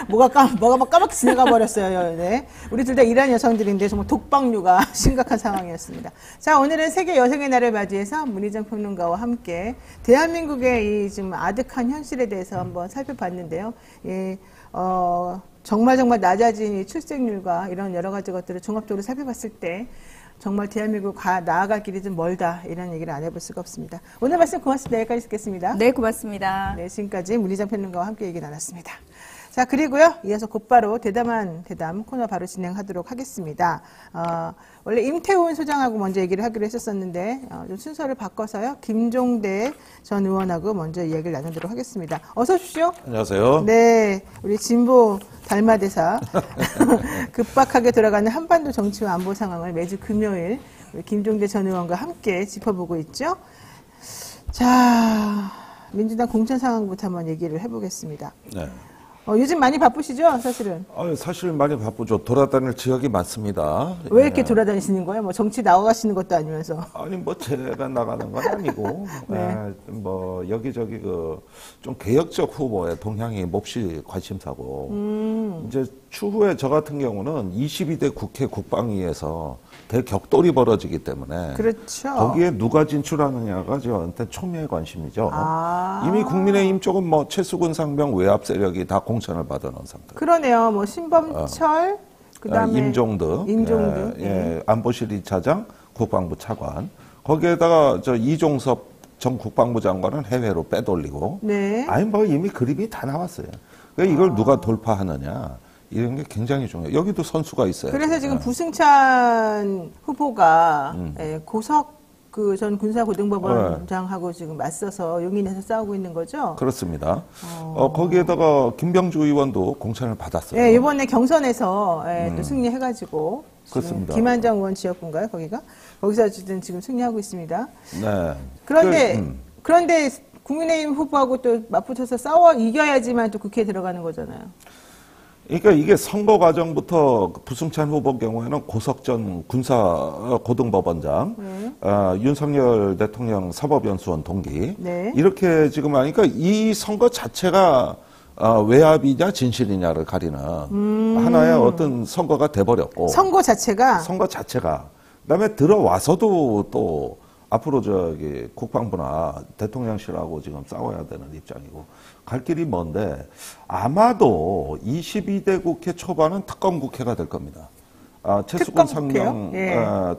Speaker 1: 뭐가 까맣게 지나가 버렸어요. 네. 우리 둘 다 일하는 여성들인데 정말 독박육아 심각한 상황이었습니다. 자, 오늘은 세계 여성의 날을 맞이해서 문희정 평론가와 함께 대한민국의 이 지금 아득한 현실에 대해서 한번 살펴봤는데요. 예, 정말 낮아진 이 출생률과 이런 여러 가지 것들을 종합적으로 살펴봤을 때 정말 대한민국 나아갈 길이 좀 멀다 이런 얘기를 안 해볼 수가 없습니다. 오늘 말씀 고맙습니다. 여기까지 듣겠습니다.
Speaker 8: 네, 고맙습니다.
Speaker 1: 네, 지금까지 문희정 평론가와 함께 얘기 나눴습니다. 자, 그리고요, 이어서 곧바로 대담한 대담 코너 바로 진행하도록 하겠습니다. 원래 임태훈 소장하고 먼저 얘기를 하기로 했었는데, 좀 순서를 바꿔서요, 김종대 전 의원하고 먼저 이야기를 나누도록 하겠습니다. 어서 오십시오.
Speaker 9: 안녕하세요.
Speaker 1: 네, 우리 진보 달마대사. 급박하게 돌아가는 한반도 정치와 안보 상황을 매주 금요일 우리 김종대 전 의원과 함께 짚어보고 있죠. 자, 민주당 공천 상황부터 한번 얘기를 해보겠습니다.
Speaker 9: 네.
Speaker 1: 요즘 많이 바쁘시죠, 사실은?
Speaker 9: 사실 많이 바쁘죠. 돌아다닐 지역이 많습니다.
Speaker 1: 왜 이렇게 돌아다니시는 거예요? 뭐 정치 나가시는 것도 아니면서.
Speaker 9: 아니, 뭐 제가 나가는 건 아니고,
Speaker 1: 네.
Speaker 9: 뭐 여기저기 좀 개혁적 후보의 동향이 몹시 관심사고, 이제 추후에 저 같은 경우는 22대 국회 국방위에서 대격돌이 벌어지기 때문에,
Speaker 1: 그렇죠.
Speaker 9: 거기에 누가 진출하느냐가 저한테 초미의 관심이죠.
Speaker 1: 아.
Speaker 9: 이미 국민의힘 쪽은 뭐 최수근 상병 외압 세력이 다 공천을 받아놓은 상태.
Speaker 1: 그러네요. 뭐 신범철, 그다음에
Speaker 9: 임종득,
Speaker 1: 예.
Speaker 9: 안보실 2차장, 국방부 차관. 거기에다가 이종섭 전 국방부 장관은 해외로 빼돌리고.
Speaker 1: 네.
Speaker 9: 아니 뭐 이미 그림이 다 나왔어요. 그러니까 이걸 누가 돌파하느냐 이런 게 굉장히 중요해요. 여기도 선수가 있어요.
Speaker 1: 그래서 지금 부승찬 후보가 고석 전 군사고등법원장하고 지금 맞서서 용인에서 싸우고 있는 거죠?
Speaker 9: 그렇습니다. 거기에다가 김병주 의원도 공천을 받았어요.
Speaker 1: 네, 이번에 경선에서 또 승리해가지고.
Speaker 9: 그렇습니다.
Speaker 1: 김한정 의원 지역군가요, 거기가? 거기서 어쨌든 지금 승리하고 있습니다.
Speaker 9: 네.
Speaker 1: 그런데 국민의힘 후보하고 또 맞붙어서 싸워 이겨야지만 또 국회에 들어가는 거잖아요.
Speaker 9: 그러니까 이게 선거 과정부터 부승찬 후보 경우에는 고석전 군사 고등법원장, 윤석열 대통령 사법연수원 동기
Speaker 1: 네.
Speaker 9: 이렇게 지금 하니까 이 선거 자체가 외압이냐 진실이냐를 가리는 하나의 어떤 선거가 돼버렸고
Speaker 1: 선거 자체가
Speaker 9: 그다음에 들어와서도 또 앞으로 국방부나 대통령실하고 지금 싸워야 되는 입장이고 갈 길이 먼데 아마도 22대 국회 초반은 특검 국회가 될 겁니다. 최수근 상명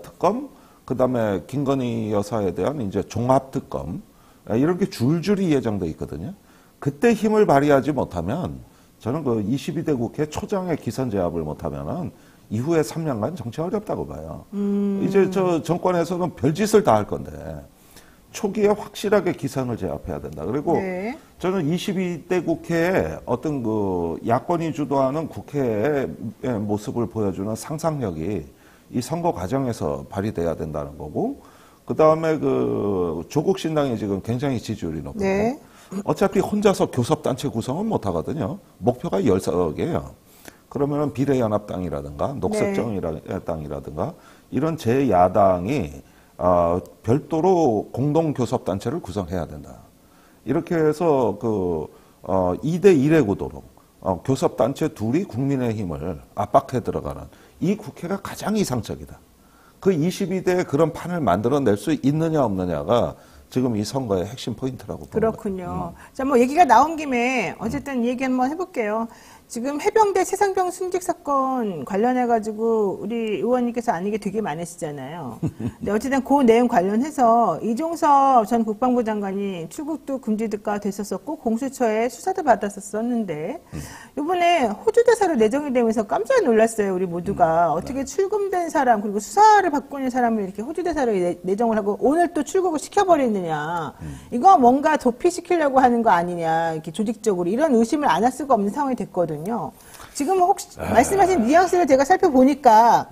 Speaker 9: 특검, 그다음에 김건희 여사에 대한 이제 종합 특검 이렇게 줄줄이 예정돼 있거든요. 그때 힘을 발휘하지 못하면 저는 그 22대 국회 초장의 기선 제압을 못하면은 이후에 3년간 정치 어렵다고 봐요. 이제 저 정권에서는 별짓을 다 할 건데 초기에 확실하게 기선을 제압해야 된다. 그리고
Speaker 1: 네.
Speaker 9: 저는 22대 국회에 어떤 그 야권이 주도하는 국회의 모습을 보여주는 상상력이 이 선거 과정에서 발휘돼야 된다는 거고, 그 다음에 그 조국 신당이 지금 굉장히 지지율이 높고,
Speaker 1: 네.
Speaker 9: 어차피 혼자서 교섭단체 구성은 못 하거든요. 목표가 10석이에요. 그러면은 비례연합당이라든가 녹색정의당이라든가 이런 제야당이 별도로 공동교섭단체를 구성해야 된다. 이렇게 해서 2대 1의 구도로 교섭단체 둘이 국민의힘을 압박해 들어가는 이 국회가 가장 이상적이다. 그 22대에 그런 판을 만들어낼 수 있느냐 없느냐가 지금 이 선거의 핵심 포인트라고 봅니다.
Speaker 1: 그렇군요. 자, 뭐 얘기가 나온 김에 어쨌든 얘기 한번 해볼게요. 지금 해병대 최상병 순직 사건 관련해가지고 우리 의원님께서 아는 게 되게 많으시잖아요. 근데 어쨌든 그 내용 관련해서 이종섭 전 국방부 장관이 출국도 금지가 됐었었고 공수처에 수사도 받았었는데 이번에 호주 대사로 내정이 되면서 깜짝 놀랐어요. 우리 모두가 어떻게 출금된 사람 그리고 수사를 받고 있는 사람을 이렇게 호주 대사로 내정을 하고 오늘 또 출국을 시켜버리느냐. 이거 뭔가 도피시키려고 하는 거 아니냐. 이렇게 조직적으로 이런 의심을 안 할 수가 없는 상황이 됐거든요. 지금 혹시 말씀하신 뉘앙스를 제가 살펴보니까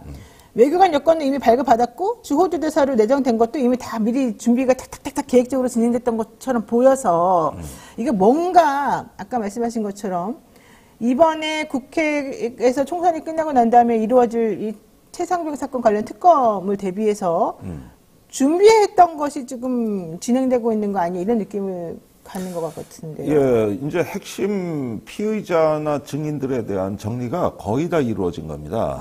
Speaker 1: 외교관 여건은 이미 발급받았고 주호주 대사로 내정된 것도 이미 다 미리 준비가 탁탁탁탁 계획적으로 진행됐던 것처럼 보여서 이게 뭔가 아까 말씀하신 것처럼 이번에 국회에서 총선이 끝나고 난 다음에 이루어질 이 최상병 사건 관련 특검을 대비해서 준비했던 것이 지금 진행되고 있는 거 아니에요? 이런 느낌을 갖는 것 같은데요.
Speaker 9: 예, 이제 핵심 피의자나 증인들에 대한 정리가 거의 다 이루어진 겁니다.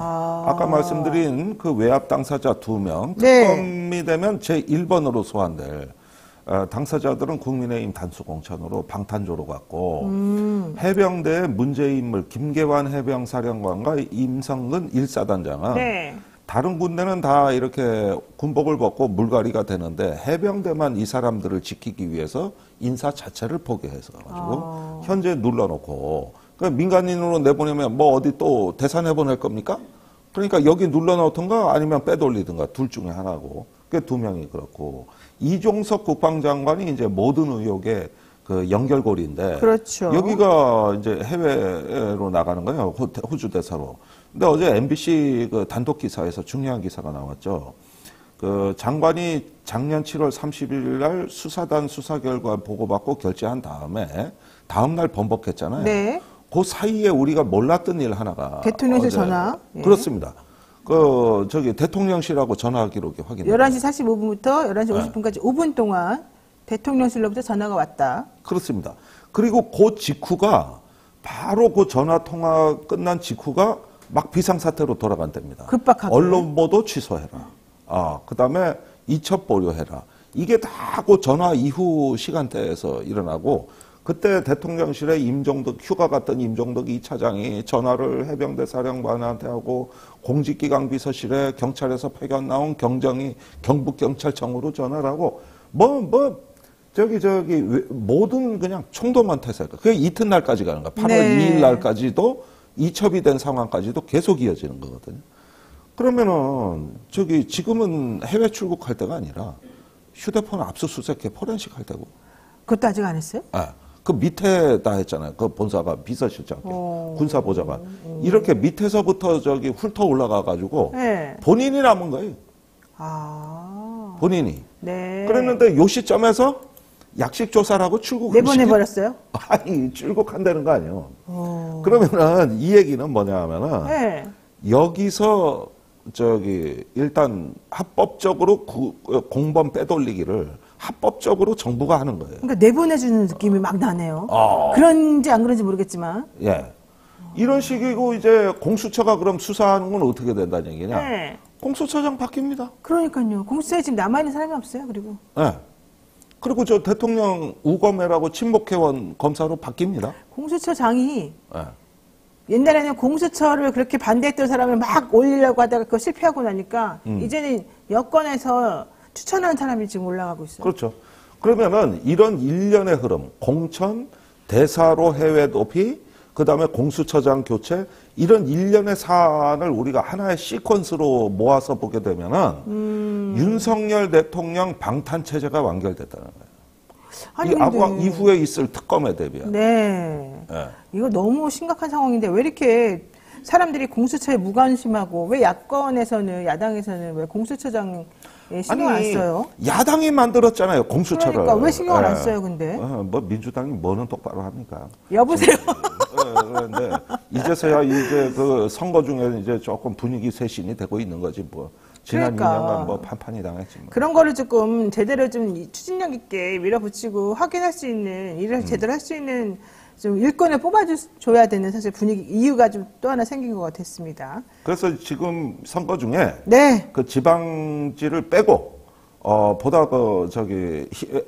Speaker 9: 아까 말씀드린 그 외압 당사자 2명, 특검이 되면 제1번으로 소환될 당사자들은 국민의힘 단수공천으로 방탄조로 갔고 해병대의 문제인물 김계환 해병사령관과 임성근 1사단장은 다른 군대는 다 이렇게 군복을 벗고 물갈이가 되는데 해병대만 이 사람들을 지키기 위해서 인사 자체를 포기해서 가지고 현재 눌러놓고 그러니까 민간인으로 내보내면 뭐 어디 또 대사 내보낼 겁니까? 그러니까 여기 눌러놓던가 아니면 빼돌리든가 둘 중에 하나고 그 2명이 그렇고 이종석 국방장관이 이제 모든 의혹의 그 연결고리인데
Speaker 1: 그렇죠.
Speaker 9: 여기가 이제 해외로 나가는 거예요. 호주 대사로. 근데 어제 MBC 그 단독 기사에서 중요한 기사가 나왔죠. 그 장관이 작년 7월 30일 날 수사단 수사 결과 보고받고 결재한 다음에 다음 날 번복했잖아요.
Speaker 1: 네.
Speaker 9: 그 사이에 우리가 몰랐던 일 하나가
Speaker 1: 대통령실 전화.
Speaker 9: 그렇습니다. 대통령실하고 전화 기록이 확인돼요.
Speaker 1: 11시 45분부터 11시 50분까지 5분 동안 대통령실로부터 전화가 왔다.
Speaker 9: 그렇습니다. 그리고 그 직후가 바로 그 전화 통화 끝난 직후가 막 비상사태로 돌아간답니다.
Speaker 1: 급박하게.
Speaker 9: 언론 보도 취소해라. 그다음에 이첩 보류해라. 이게 다 그 전화 이후 시간대에서 일어나고 그때 대통령실에 휴가 갔던 임종덕 2차장이 전화를 해병대 사령관한테 하고 공직기강 비서실에 경찰에서 파견 나온 경정이 경북경찰청으로 전화를 하고 모든 그냥 총도만 태세가 그게 이튿날까지 가는 거야. 8월 2일 날까지도 이첩이 된 상황까지도 계속 이어지는 거거든요. 그러면은 지금은 해외 출국할 때가 아니라 휴대폰 압수수색해 포렌식 할 때고.
Speaker 1: 그것도 아직 안 했어요?
Speaker 9: 그 밑에다 했잖아요. 그 본사가 비서실장께 군사보좌관 이렇게 밑에서부터 훑어 올라가 가지고 본인이 남은 거예요. 본인이.
Speaker 1: 네.
Speaker 9: 그랬는데 요 시점에서 약식 조사라고 출국
Speaker 1: 내보내버렸어요?
Speaker 9: 아니 출국한다는 거 아니에요. 그러면은 이 얘기는 뭐냐 하면은
Speaker 1: 네.
Speaker 9: 여기서 일단 합법적으로 공범 빼돌리기를 합법적으로 정부가 하는 거예요.
Speaker 1: 그러니까 내보내주는 느낌이 막 나네요. 그런지 안 그런지 모르겠지만.
Speaker 9: 예. 이런 식이고 이제 공수처가 그럼 수사하는 건 어떻게 된다는 얘기냐?
Speaker 1: 네.
Speaker 9: 공수처장 바뀝니다.
Speaker 1: 그러니까요. 공수처에 지금 남아있는 사람이 없어요. 그리고.
Speaker 9: 예. 그리고 저 대통령 우검회라고 친목회원 검사로 바뀝니다.
Speaker 1: 공수처장이
Speaker 9: 예.
Speaker 1: 옛날에는 공수처를 그렇게 반대했던 사람을 막 올리려고 하다가 그거 실패하고 나니까 이제는 여권에서 추천한 사람이 지금 올라가고 있어요.
Speaker 9: 그렇죠. 그러면은 이런 일련의 흐름, 공천, 대사로 해외 도피, 그 다음에 공수처장 교체, 이런 일련의 사안을 우리가 하나의 시퀀스로 모아서 보게 되면은 윤석열 대통령 방탄체제가 완결됐다는 거예요.
Speaker 1: 아니,
Speaker 9: 이 이후에 있을 특검에 대비한.
Speaker 1: 네.
Speaker 9: 예.
Speaker 1: 이거 너무 심각한 상황인데 왜 이렇게 사람들이 공수처에 무관심하고 왜 야권에서는 야당에서는 왜 공수처장에 신경을 안 써요?
Speaker 9: 야당이 만들었잖아요, 공수처를.
Speaker 1: 그러니까 왜 신경을 안 써요, 근데?
Speaker 9: 뭐 민주당이 뭐는 똑바로 합니까?
Speaker 1: 여보세요.
Speaker 9: 그런데 이제서야 이제 그 선거 중에 이제 조금 분위기 쇄신이 되고 있는 거지 뭐. 지난
Speaker 1: 그러니까.
Speaker 9: 2년간 뭐 판판이 당했지 뭐.
Speaker 1: 그런 거를 조금 제대로 좀 추진력 있게 밀어붙이고 확인할 수 있는 일을 제대로 할 수 있는 좀 일꾼을 뽑아줘야 되는 사실 분위기 이유가 좀 또 하나 생긴 것 같았습니다.
Speaker 9: 그래서 지금 선거 중에
Speaker 1: 네.
Speaker 9: 그 지방지를 빼고 보다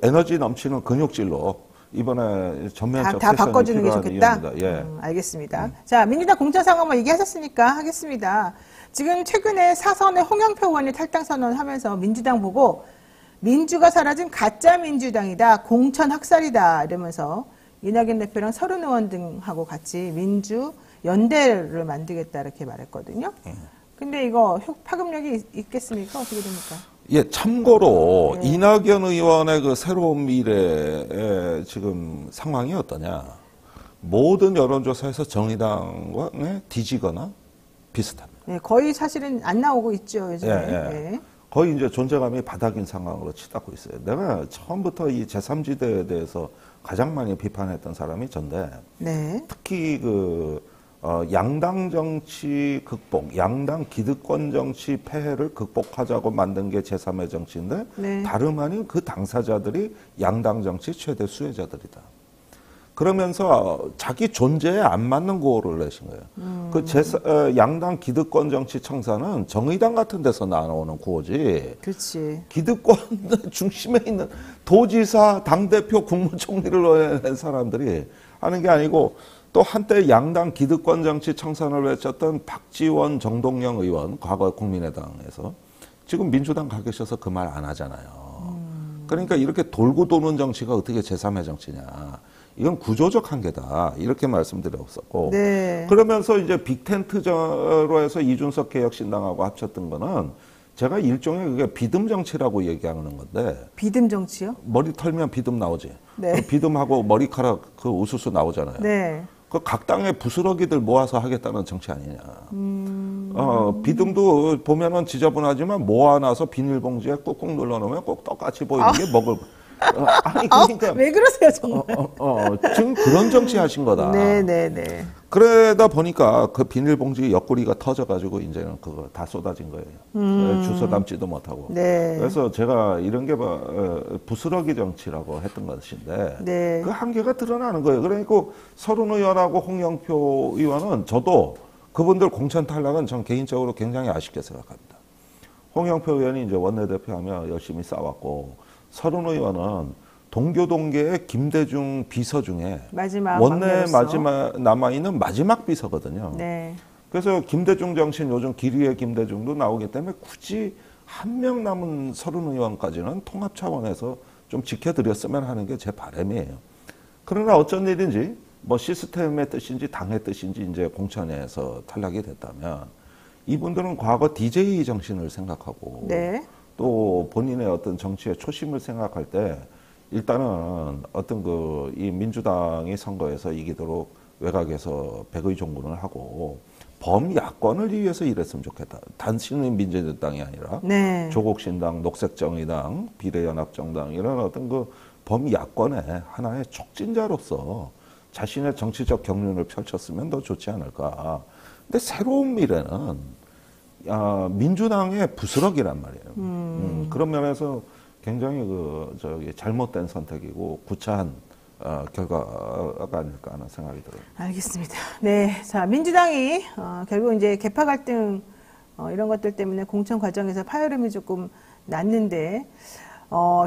Speaker 9: 에너지 넘치는 근육질로 이번에 전면적
Speaker 1: 다 바꿔주는 게
Speaker 9: 필요한
Speaker 1: 좋겠다.
Speaker 9: 이유입니다. 예.
Speaker 1: 알겠습니다. 자, 민주당 공천 상황만 얘기하셨으니까 하겠습니다. 지금 최근에 사선의 홍영표 의원이 탈당 선언하면서 민주당 보고 민주가 사라진 가짜 민주당이다, 공천 학살이다 이러면서 이낙연 대표랑 서른 의원 등하고 같이 민주 연대를 만들겠다 이렇게 말했거든요. 근데 이거 파급력이 있겠습니까? 어떻게 됩니까?
Speaker 9: 예, 참고로 이낙연 의원의 그 새로운 미래의 지금 상황이 어떠냐? 모든 여론조사에서 정의당과 뒤지거나 비슷합니다.
Speaker 1: 네, 거의 사실은 안 나오고 있죠, 요즘에.
Speaker 9: 예.
Speaker 1: 네.
Speaker 9: 거의 이제 존재감이 바닥인 상황으로 치닫고 있어요. 내가 처음부터 이 제3지대에 대해서 가장 많이 비판했던 사람이 전데,
Speaker 1: 네.
Speaker 9: 특히 양당 정치 극복, 양당 기득권 정치 폐해를 극복하자고 만든 게 제3의 정치인데,
Speaker 1: 네.
Speaker 9: 다름 아닌 그 당사자들이 양당 정치 최대 수혜자들이다. 그러면서 자기 존재에 안 맞는 구호를 내신 거예요. 양당 기득권 정치 청사는 정의당 같은 데서 나오는 구호지.
Speaker 1: 그렇지.
Speaker 9: 기득권 중심에 있는 도지사, 당대표, 국무총리를 낸 사람들이 하는 게 아니고, 또 한때 양당 기득권 정치 청산을 외쳤던 박지원, 정동영 의원, 과거 국민의당에서 지금 민주당 가 계셔서 그 말 안 하잖아요. 그러니까 이렇게 돌고 도는 정치가 어떻게 제3의 정치냐. 이건 구조적 한계다. 이렇게 말씀드렸었고.
Speaker 1: 네.
Speaker 9: 그러면서 이제 빅텐트로 해서 이준석 개혁신당하고 합쳤던 거는 제가 일종의 그게 비듬 정치라고 얘기하는 건데.
Speaker 1: 비듬 정치요?
Speaker 9: 머리 털면 비듬 나오지.
Speaker 1: 네.
Speaker 9: 그 비듬하고 머리카락 그 우수수 나오잖아요.
Speaker 1: 네.
Speaker 9: 그 각 당의 부스러기들 모아서 하겠다는 정치 아니냐. 비듬도 보면은 지저분하지만 모아놔서 비닐봉지에 꾹꾹 눌러놓으면 꼭 똑같이 보이는 게 먹을. 아니 그러니까
Speaker 1: 왜 그러세요 정말?
Speaker 9: 지금 그런 정치 하신 거다.
Speaker 1: 네네네.
Speaker 9: 그러다 보니까 그 비닐봉지 옆구리가 터져가지고 이제는 그거 다 쏟아진 거예요. 주워 담지도 못하고.
Speaker 1: 네.
Speaker 9: 그래서 제가 이런 게 부스러기 정치라고 했던 것인데
Speaker 1: 네.
Speaker 9: 그 한계가 드러나는 거예요. 그러니까 서른 의원하고 홍영표 의원은 저도 그분들 공천 탈락은 전 개인적으로 굉장히 아쉽게 생각합니다. 홍영표 의원이 이제 원내대표하며 열심히 싸웠고 서른 의원은 동교동계의 김대중 비서 중에
Speaker 1: 마지막
Speaker 9: 원내
Speaker 1: 막내로서.
Speaker 9: 남아있는 마지막 비서거든요.
Speaker 1: 네.
Speaker 9: 그래서 김대중 정신 요즘 기류의 김대중도 나오기 때문에 굳이 한 명 남은 서른 의원까지는 통합 차원에서 좀 지켜드렸으면 하는 게 제 바람이에요. 그러나 어쩐 일인지 뭐 시스템의 뜻인지 당의 뜻인지 이제 공천에서 탈락이 됐다면 이분들은 과거 DJ 정신을 생각하고
Speaker 1: 네.
Speaker 9: 또 본인의 어떤 정치의 초심을 생각할 때 일단은 어떤 이 민주당이 선거에서 이기도록 외곽에서 백의 종군을 하고 범야권을 위해서 일했으면 좋겠다. 단순히 민주당이 아니라
Speaker 1: 네.
Speaker 9: 조국신당, 녹색정의당, 비례연합정당 이런 어떤 범야권의 하나의 촉진자로서 자신의 정치적 경륜을 펼쳤으면 더 좋지 않을까. 근데 새로운 미래는 민주당의 부스럭이란 말이에요. 그런 면에서 굉장히 잘못된 선택이고 구차한 결과가 아닐까 하는 생각이 들어요.
Speaker 1: 알겠습니다. 네, 자 민주당이 결국 이제 개파 갈등 이런 것들 때문에 공천 과정에서 파열음이 조금 났는데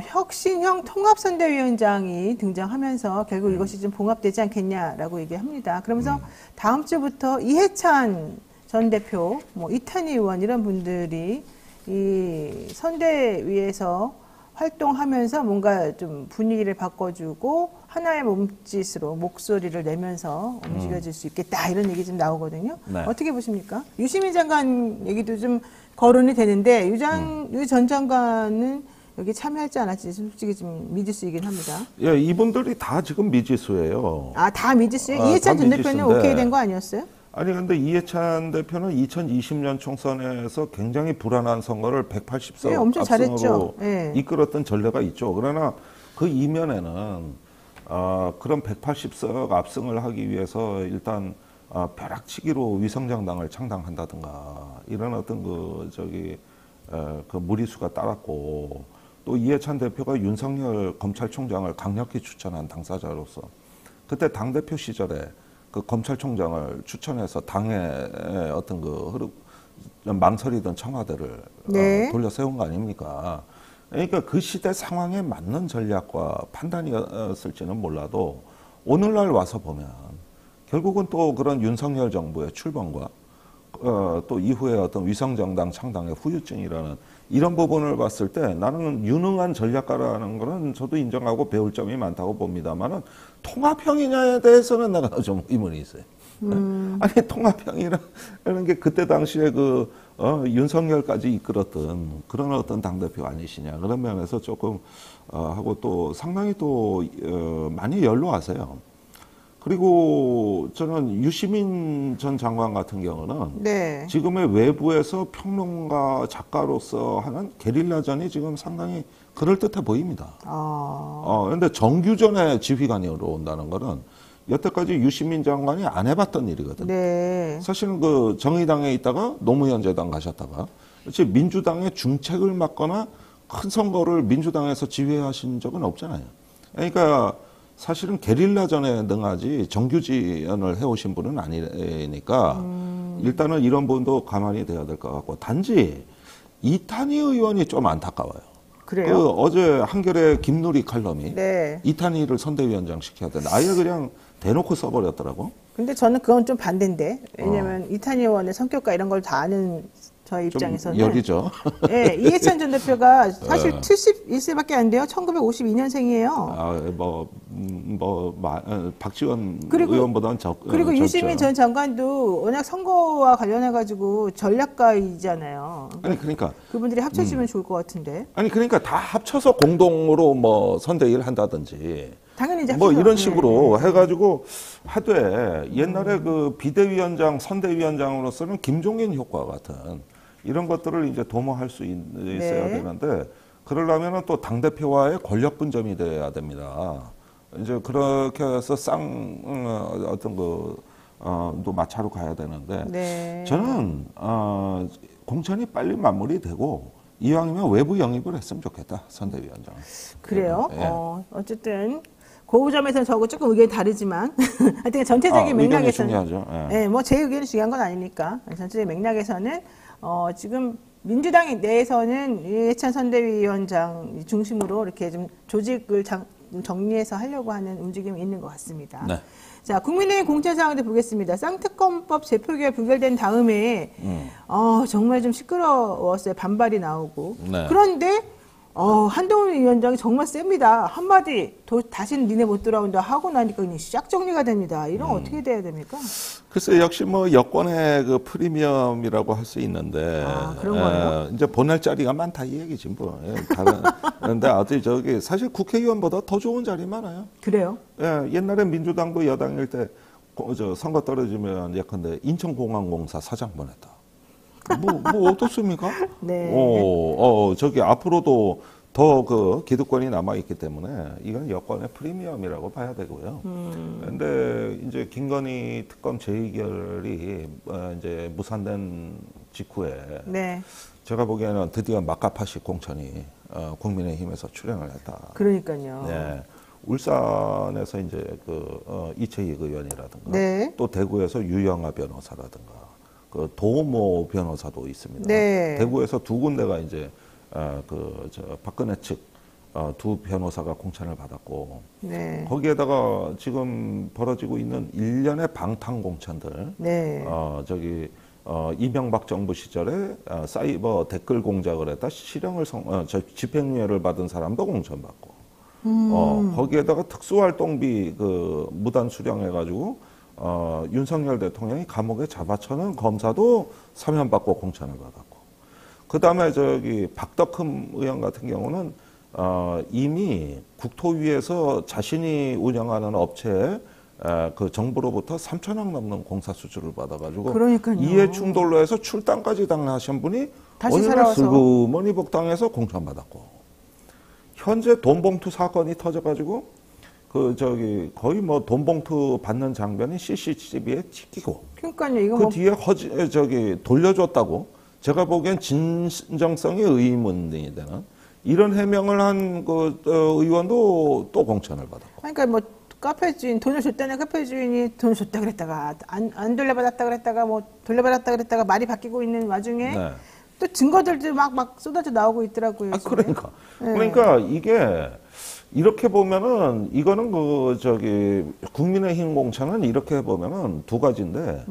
Speaker 1: 혁신형 통합선대위원장이 등장하면서 결국 이것이 좀 봉합되지 않겠냐라고 얘기합니다. 그러면서 다음 주부터 이해찬 전 대표, 이탄희 의원 이런 분들이 이 선대위에서 활동하면서 뭔가 좀 분위기를 바꿔주고 하나의 몸짓으로 목소리를 내면서 움직여질 수 있겠다 이런 얘기 좀 나오거든요.
Speaker 9: 네.
Speaker 1: 어떻게 보십니까? 유시민 장관 얘기도 좀 거론이 되는데 유 전 장관은 여기 참여할지 안 할지 솔직히 좀 미지수이긴 합니다.
Speaker 9: 예, 이분들이 다 지금 미지수예요.
Speaker 1: 아, 다 미지수예요? 이해찬 전 대표는 오케이 된 거 아니었어요?
Speaker 9: 아니 근데 이해찬 대표는 2020년 총선에서 굉장히 불안한 선거를 180석
Speaker 1: 네, 엄청
Speaker 9: 압승으로
Speaker 1: 잘했죠. 네.
Speaker 9: 이끌었던 전례가 있죠. 그러나 그 이면에는 그런 180석 압승을 하기 위해서 일단 벼락치기로 위성정당을 창당한다든가 이런 어떤 그 무리수가 따랐고 또 이해찬 대표가 윤석열 검찰총장을 강력히 추천한 당사자로서 그때 당대표 시절에 그 검찰총장을 추천해서 당의 어떤 망설이던 청와대를
Speaker 1: 네.
Speaker 9: 돌려 세운 거 아닙니까? 그러니까 그 시대 상황에 맞는 전략과 판단이었을지는 몰라도 오늘날 와서 보면 결국은 또 그런 윤석열 정부의 출범과 또 이후에 어떤 위성정당 창당의 후유증이라는 이런 부분을 봤을 때 나는 유능한 전략가라는 거는 저도 인정하고 배울 점이 많다고 봅니다만은 통합형이냐에 대해서는 내가 좀 의문이 있어요. 아니 통합형이라는 게 그때 당시에 윤석열까지 이끌었던 그런 어떤 당대표 아니시냐 그런 면에서 조금 하고 또 상당히 또 많이 연로하세요. 그리고 저는 유시민 전 장관 같은 경우는
Speaker 1: 네.
Speaker 9: 지금의 외부에서 평론가 작가로서 하는 게릴라전이 지금 상당히 그럴듯해 보입니다. 그런데 정규전의 지휘관으로 온다는 거는 여태까지 유시민 장관이 안 해봤던 일이거든요.
Speaker 1: 네.
Speaker 9: 사실은 정의당에 있다가 노무현 재단 가셨다가 민주당의 중책을 맡거나 큰 선거를 민주당에서 지휘하신 적은 없잖아요. 그러니까 사실은 게릴라전에 능하지 정규지연을 해오신 분은 아니니까 일단은 이런 부분도 가만히 돼야 될 것 같고 단지 이탄희 의원이 좀 안타까워요.
Speaker 1: 그래요?
Speaker 9: 어제 한겨레 김누리 칼럼이
Speaker 1: 네.
Speaker 9: 이탄희를 선대위원장 시켜야 된다. 아예 그냥 대놓고 써버렸더라고.
Speaker 1: 근데 저는 그건 좀 반대인데 왜냐면 이탄희 의원의 성격과 이런 걸 다 아는 저희 입장에서는
Speaker 9: 여기죠.
Speaker 1: 네, 이해찬 전 대표가 사실 71세밖에 안 돼요. 1952년생이에요.
Speaker 9: 박지원 의원보다는
Speaker 1: 그리고
Speaker 9: 적죠.
Speaker 1: 유시민 전 장관도 워낙 선거와 관련해가지고 전략가이잖아요.
Speaker 9: 아니 그러니까
Speaker 1: 그분들이 합쳐지면 좋을 것 같은데.
Speaker 9: 아니 그러니까 다 합쳐서 공동으로 선대위를 한다든지.
Speaker 1: 당연히 이제
Speaker 9: 이런 식으로 해가지고 하되 옛날에 비대위원장, 선대위원장으로서는 김종인 효과 같은 이런 것들을 이제 도모할 수 있어야 되는데 그러려면은 또 당대표와의 권력 분점이 돼야 됩니다. 이제 그렇게 해서 또 마차로 가야 되는데
Speaker 1: 네.
Speaker 9: 저는 공천이 빨리 마무리되고 이왕이면 외부 영입을 했으면 좋겠다 선대위원장.
Speaker 1: 그래요?
Speaker 9: 네.
Speaker 1: 어쨌든 그 점에서는 저하고 조금 의견이 다르지만 하여튼 전체적인 맥락에서는
Speaker 9: 중요하죠.
Speaker 1: 네, 제 의견이 중요한 건 아니니까 전체적인 맥락에서는 지금 민주당 내에서는 이해찬 선대위원장 중심으로 이렇게 좀 조직을 정리해서 하려고 하는 움직임이 있는 것 같습니다.
Speaker 9: 네.
Speaker 1: 자, 국민의힘 공천 상황도 보겠습니다. 쌍특검법 재표결 부결된 다음에 정말 좀 시끄러웠어요. 반발이 나오고.
Speaker 9: 네.
Speaker 1: 그런데 한동훈 위원장이 정말 셉니다. 한마디 다시는 니네 못 돌아온다 하고 나니까 그냥 싹 정리가 됩니다. 이런 어떻게 돼야 됩니까? 글쎄
Speaker 9: 역시 여권의 프리미엄이라고 할 수 있는데
Speaker 1: 그런 거예요?
Speaker 9: 이제 보낼 자리가 많다 이 얘기지 뭐. 그런데 사실 국회의원보다 더 좋은 자리 많아요.
Speaker 1: 그래요?
Speaker 9: 예, 옛날에 민주당도 여당일 때 선거 떨어지면 예컨대 인천공항공사 사장 보냈다. 뭐 어떻습니까?
Speaker 1: 네.
Speaker 9: 앞으로도 더 그 기득권이 남아있기 때문에 이건 여권의 프리미엄이라고 봐야 되고요. 근데 이제 김건희 특검 재의결이 이제 무산된 직후에
Speaker 1: 네.
Speaker 9: 제가 보기에는 드디어 막가파식 공천이 국민의힘에서 출연을 했다.
Speaker 1: 그러니까요.
Speaker 9: 네. 울산에서 이제 그 이채익 의원이라든가
Speaker 1: 네.
Speaker 9: 또 대구에서 유영아 변호사라든가 그 도모 변호사도 있습니다.
Speaker 1: 네.
Speaker 9: 대구에서 두 군데가 이제 박근혜 측 두 변호사가 공천을 받았고
Speaker 1: 네.
Speaker 9: 거기에다가 지금 벌어지고 있는 일련의 방탄 공천들
Speaker 1: 네.
Speaker 9: 이명박 정부 시절에 사이버 댓글 공작을 했다 실형을 집행유예를 받은 사람도 공천받고 거기에다가 특수활동비 그 무단 수령해가지고 윤석열 대통령이 감옥에 잡아쳐는 검사도 사면받고 공천을 받았고 그 다음에 박덕흠 의원 같은 경우는 이미 국토위에서 자신이 운영하는 업체에 그 정부로부터 3천억 넘는 공사 수주를 받아가지고
Speaker 1: 그러니까요.
Speaker 9: 이해 충돌로 해서 출당까지 당하신 분이
Speaker 1: 다시
Speaker 9: 어느 날
Speaker 1: 살아와서.
Speaker 9: 슬그머니 복당해서 공천받았고 현재 돈봉투 사건이 터져가지고 거의 뭐 돈봉투 받는 장면이 CCTV에 찍히고
Speaker 1: 그러니까요. 이거
Speaker 9: 그
Speaker 1: 뭐
Speaker 9: 뒤에 돌려줬다고 제가 보기엔 진정성이 의문이 되는 이런 해명을 한 그 의원도 또 공천을 받았고.
Speaker 1: 그러니까 뭐 카페 주인 돈을 줬다는 카페 주인이 돈을 줬다 그랬다가 안 돌려받았다 그랬다가 뭐 돌려받았다 그랬다가 말이 바뀌고 있는 와중에
Speaker 9: 네.
Speaker 1: 또 증거들도 막 쏟아져 나오고 있더라고요. 요즘에.
Speaker 9: 그러니까.
Speaker 1: 네.
Speaker 9: 그러니까 이게 이렇게 보면은 이거는 국민의힘 공천은 이렇게 보면은 두 가지인데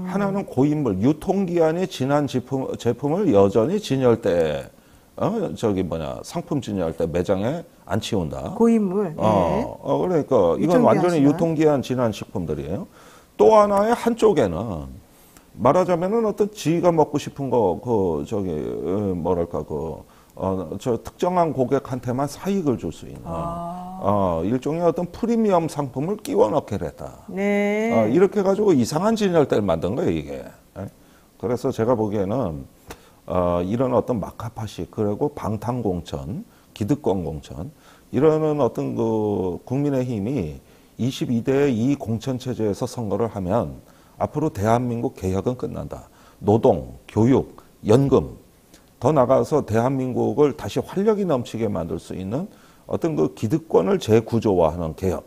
Speaker 9: 하나는 고인물 유통기한이 지난 제품을 여전히 진열대 상품 진열할 때 매장에 안 치운다.
Speaker 1: 고인물. 네.
Speaker 9: 그러니까 이건 완전히 유통기한 지난 식품들이에요. 또 하나의 한쪽에는 말하자면은 어떤 지가 먹고 싶은 거, 특정한 고객한테만 사익을 줄 수 있는, 일종의 어떤 프리미엄 상품을 끼워 넣기를 했다.
Speaker 1: 네.
Speaker 9: 이렇게 해가지고 이상한 진열대를 만든 거예요, 이게. 그래서 제가 보기에는, 이런 어떤 마카파식, 그리고 방탄공천, 기득권 공천, 이러는 어떤 국민의힘이 22대의 이 공천체제에서 선거를 하면 앞으로 대한민국 개혁은 끝난다. 노동, 교육, 연금, 더 나가서 대한민국을 다시 활력이 넘치게 만들 수 있는 어떤 기득권을 재구조화하는 개혁.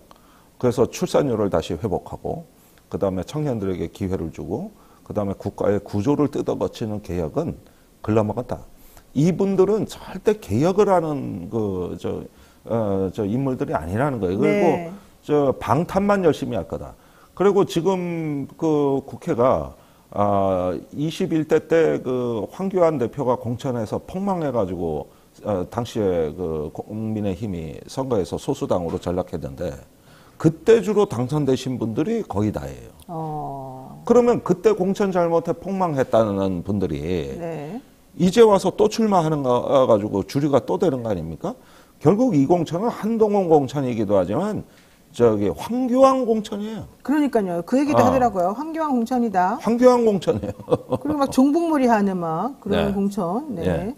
Speaker 9: 그래서 출산율을 다시 회복하고, 그 다음에 청년들에게 기회를 주고, 그 다음에 국가의 구조를 뜯어고치는 개혁은 글러먹었다. 이분들은 절대 개혁을 하는 인물들이 아니라는 거예요. 그리고
Speaker 1: 네.
Speaker 9: 방탄만 열심히 할 거다. 그리고 지금 국회가 21대 때 황교안 대표가 공천에서 폭망해가지고 당시에 국민의힘이 선거에서 소수당으로 전락했는데 그때 주로 당선되신 분들이 거의 다예요. 그러면 그때 공천 잘못해 폭망했다는 분들이
Speaker 1: 네.
Speaker 9: 이제 와서 또 출마하는 거 가지고 주류가 또 되는 거 아닙니까? 결국 이 공천은 한동훈 공천이기도 하지만 황교안 공천이에요.
Speaker 1: 그러니까요. 그 얘기도 하더라고요. 황교안 공천이다.
Speaker 9: 황교안 공천이에요.
Speaker 1: 그리고 막 종북몰이 하는 막 그런
Speaker 9: 네.
Speaker 1: 공천. 네.
Speaker 9: 네.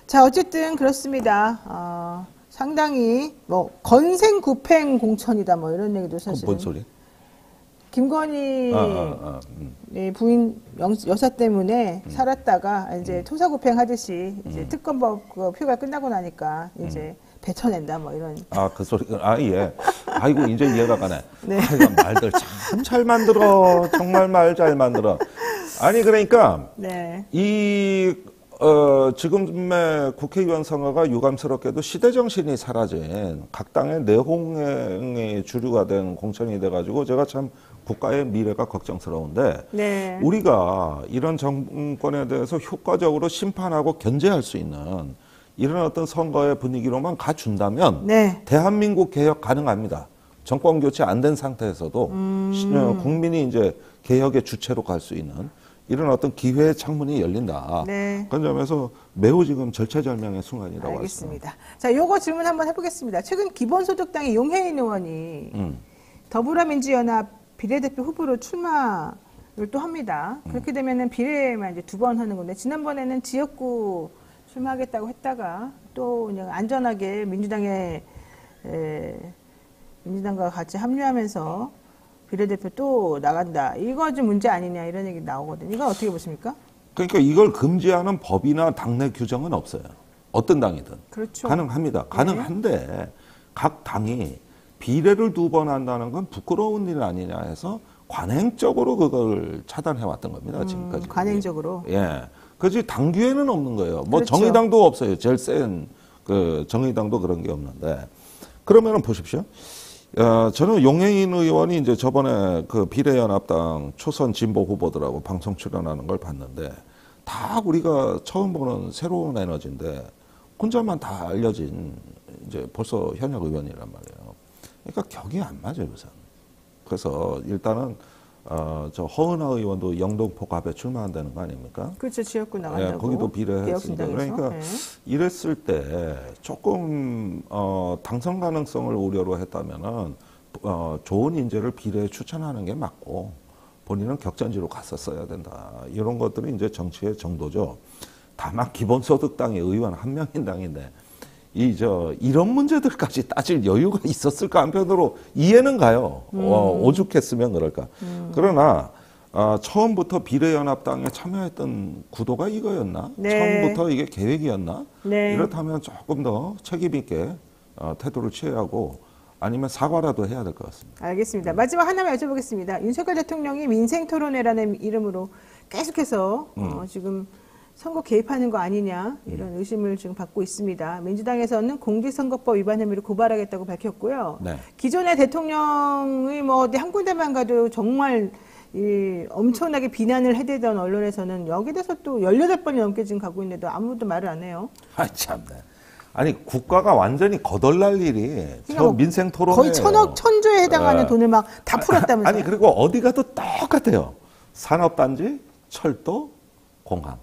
Speaker 1: 자, 어쨌든 그렇습니다. 상당히 뭐 건생구팽 공천이다 뭐 이런 얘기도 사실은.
Speaker 9: 뭔 소리?
Speaker 1: 김건희 네, 부인 여사 때문에 살았다가 이제 토사구팽 하듯이 이제 특검법 표가 끝나고 나니까 이제 뱉어낸다 뭐 이런.
Speaker 9: 그 소리. 예. 아이고 이제 이해가 가네.
Speaker 1: 네.
Speaker 9: 아이고 말들 참 잘 만들어. 정말 말 잘 만들어. 아니 그러니까
Speaker 1: 네.
Speaker 9: 지금의 국회의원 선거가 유감스럽게도 시대 정신이 사라진 각 당의 내홍의 주류가 된 공천이 돼가지고 제가 참 국가의 미래가 걱정스러운데
Speaker 1: 네.
Speaker 9: 우리가 이런 정권에 대해서 효과적으로 심판하고 견제할 수 있는 이런 어떤 선거의 분위기로만 가준다면
Speaker 1: 네.
Speaker 9: 대한민국 개혁 가능합니다. 정권 교체 안 된 상태에서도 국민이 이제 개혁의 주체로 갈 수 있는 이런 어떤 기회의 창문이 열린다.
Speaker 1: 네.
Speaker 9: 그런 점에서 매우 지금 절체절명의 순간이라고
Speaker 1: 알겠습니다. 자, 요거 질문 한번 해보겠습니다. 최근 기본소득당의 용혜인 의원이 더불어민주연합 비례대표 후보로 출마를 또 합니다. 그렇게 되면은 비례만 이제 2번 하는 건데 지난번에는 지역구 출마하겠다고 했다가 또 그냥 안전하게 민주당과 같이 합류하면서 비례대표 또 나간다. 이거 좀 문제 아니냐 이런 얘기 나오거든요. 이건 어떻게 보십니까?
Speaker 9: 그러니까 이걸 금지하는 법이나 당내 규정은 없어요. 어떤 당이든.
Speaker 1: 그렇죠.
Speaker 9: 가능합니다. 가능한데 각 당이 비례를 2번 한다는 건 부끄러운 일 아니냐 해서 관행적으로 그걸 차단해 왔던 겁니다. 지금까지.
Speaker 1: 관행적으로.
Speaker 9: 예. 그지 당규에는 없는 거예요. 뭐
Speaker 1: 그렇죠.
Speaker 9: 정의당도 없어요. 제일 센 그 정의당도 그런 게 없는데. 그러면은 보십시오. 저는 용해인 의원이 이제 저번에 그 비례연합당 초선 진보 후보들하고 방송 출연하는 걸 봤는데 다 우리가 처음 보는 새로운 에너지인데 혼자만 다 알려진 이제 벌써 현역 의원이란 말이에요. 그러니까 격이 안 맞아요, 우선. 그래서 일단은 저 허은하 의원도 영등포 갑에 출마한다는 거 아닙니까?
Speaker 1: 그렇죠. 지역구 나간다고.
Speaker 9: 예, 거기도 비례했으니까. 그러니까 이랬을 때 조금 당선 가능성을 우려로 했다면은 좋은 인재를 비례에 추천하는 게 맞고 본인은 격전지로 갔었어야 된다. 이런 것들이 이제 정치의 정도죠. 다만 기본소득당의 의원 한 명인 당인데 이런 문제들까지 따질 여유가 있었을까 한편으로 이해는 가요. 오죽했으면 그럴까. 그러나 처음부터 비례연합당에 참여했던 구도가 이거였나?
Speaker 1: 네.
Speaker 9: 처음부터 이게 계획이었나?
Speaker 1: 네.
Speaker 9: 이렇다면 조금 더 책임 있게 태도를 취해야 하고 아니면 사과라도 해야 될 것 같습니다.
Speaker 1: 알겠습니다. 마지막 하나만 여쭤보겠습니다. 윤석열 대통령이 민생토론회라는 이름으로 계속해서 지금 선거 개입하는 거 아니냐 이런 의심을 지금 받고 있습니다. 민주당에서는 공직선거법 위반 혐의로 고발하겠다고 밝혔고요.
Speaker 9: 네.
Speaker 1: 기존의 대통령의 뭐 어디 한 군데만 가도 정말 엄청나게 비난을 해대던 언론에서는 여기에 대해서 또 18번이 넘게 지금 가고 있는데도 아무도 말을 안 해요.
Speaker 9: 아, 참네. 아니, 국가가 완전히 거덜날 일이 저
Speaker 1: 뭐
Speaker 9: 민생 토론에
Speaker 1: 거의 천조에 해당하는 돈을 막 다 풀었다면서요.
Speaker 9: 아니, 그리고 어디 가도 똑같아요. 산업단지, 철도, 공항.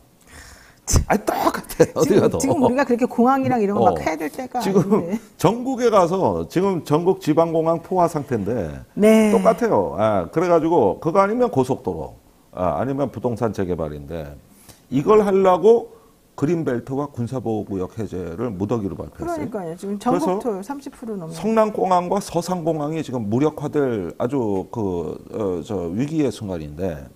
Speaker 9: 아니, 똑같아요. 어디 가도.
Speaker 1: 지금 우리가 그렇게 공항이랑 이런 거 막 해야 될 때가
Speaker 9: 지금
Speaker 1: 아닌데.
Speaker 9: 전국에 가서 지금 전국 지방공항 포화 상태인데
Speaker 1: 네.
Speaker 9: 똑같아요. 그래가지고 그거 아니면 고속도로, 아니면 부동산 재개발인데 이걸 하려고 그린벨트와 군사보호구역 해제를 무더기로 발표했어요.
Speaker 1: 그러니까요. 지금 전국토 30% 넘는.
Speaker 9: 성남공항과 서산공항이 지금 무력화될 아주 위기의 순간인데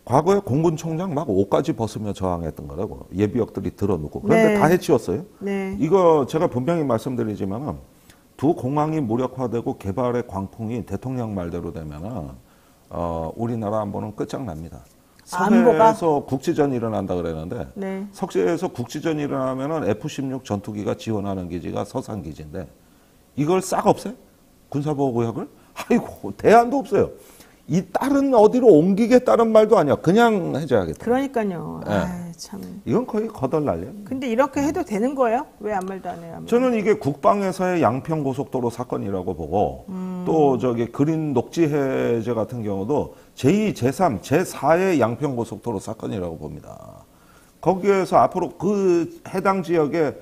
Speaker 9: 과거에 공군총장 막 옷까지 벗으며 저항했던 거라고 예비역들이 들어놓고 그런데
Speaker 1: 네.
Speaker 9: 다 해치웠어요.
Speaker 1: 네.
Speaker 9: 이거 제가 분명히 말씀드리지만 두 공항이 무력화되고 개발의 광풍이 대통령 말대로 되면은 우리나라 안보는 끝장납니다. 석해에서 국지전이 일어난다 그랬는데
Speaker 1: 네.
Speaker 9: 석해에서 국지전이 일어나면은 F-16 전투기가 지원하는 기지가 서산 기지인데 이걸 싹 없애? 군사보호구역을? 아이고 대안도 없어요. 이 딸은 어디로 옮기겠다는 말도 아니야. 그냥 해줘야겠다.
Speaker 1: 그러니까요.
Speaker 9: 네.
Speaker 1: 아이, 참.
Speaker 9: 이건 거의 거덜날려.
Speaker 1: 근데 이렇게 해도 되는 거예요? 왜 아무 말도 안 해요?
Speaker 9: 저는 이게 국방에서의 양평고속도로 사건이라고 보고 또 저기 그린 녹지 해제 같은 경우도 제2, 제3, 제4의 양평고속도로 사건이라고 봅니다. 거기에서 앞으로 그 해당 지역에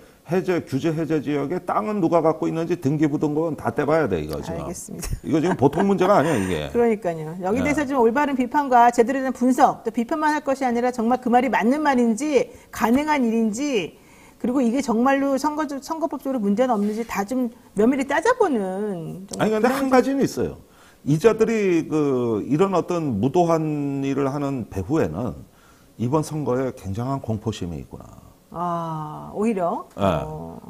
Speaker 9: 규제 해제 지역에 땅은 누가 갖고 있는지 등기부등본 다 떼봐야 돼, 이거 지금.
Speaker 1: 알겠습니다.
Speaker 9: 이거 지금 보통 문제가 아니야, 이게.
Speaker 1: 그러니까요. 여기 대해서 좀 올바른 비판과 제대로 된 분석, 또 비판만 할 것이 아니라 정말 그 말이 맞는 말인지, 가능한 일인지, 그리고 이게 정말로 선거법적으로 문제는 없는지 다 좀 면밀히 따져보는.
Speaker 9: 아니, 근데 한 가지는 있어요. 이자들이 이런 어떤 무도한 일을 하는 배후에는 이번 선거에 굉장한 공포심이 있구나.
Speaker 1: 오히려?
Speaker 9: 네.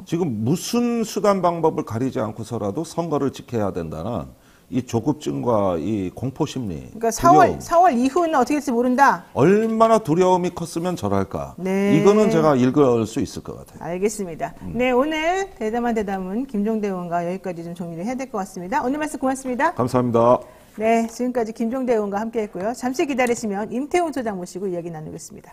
Speaker 9: 지금 무슨 수단 방법을 가리지 않고서라도 선거를 지켜야 된다는 이 조급증과 이 공포심리.
Speaker 1: 그러니까 4월 이후는 어떻게 될지 모른다?
Speaker 9: 얼마나 두려움이 컸으면 저럴까.
Speaker 1: 네.
Speaker 9: 이거는 제가 읽을 수 있을 것 같아요.
Speaker 1: 알겠습니다. 네, 오늘 대담한 대담은 김종대 의원과 여기까지 좀 정리를 해야 될 것 같습니다. 오늘 말씀 고맙습니다.
Speaker 9: 감사합니다.
Speaker 1: 네, 지금까지 김종대 의원과 함께 했고요. 잠시 기다리시면 임태훈 소장 모시고 이야기 나누겠습니다.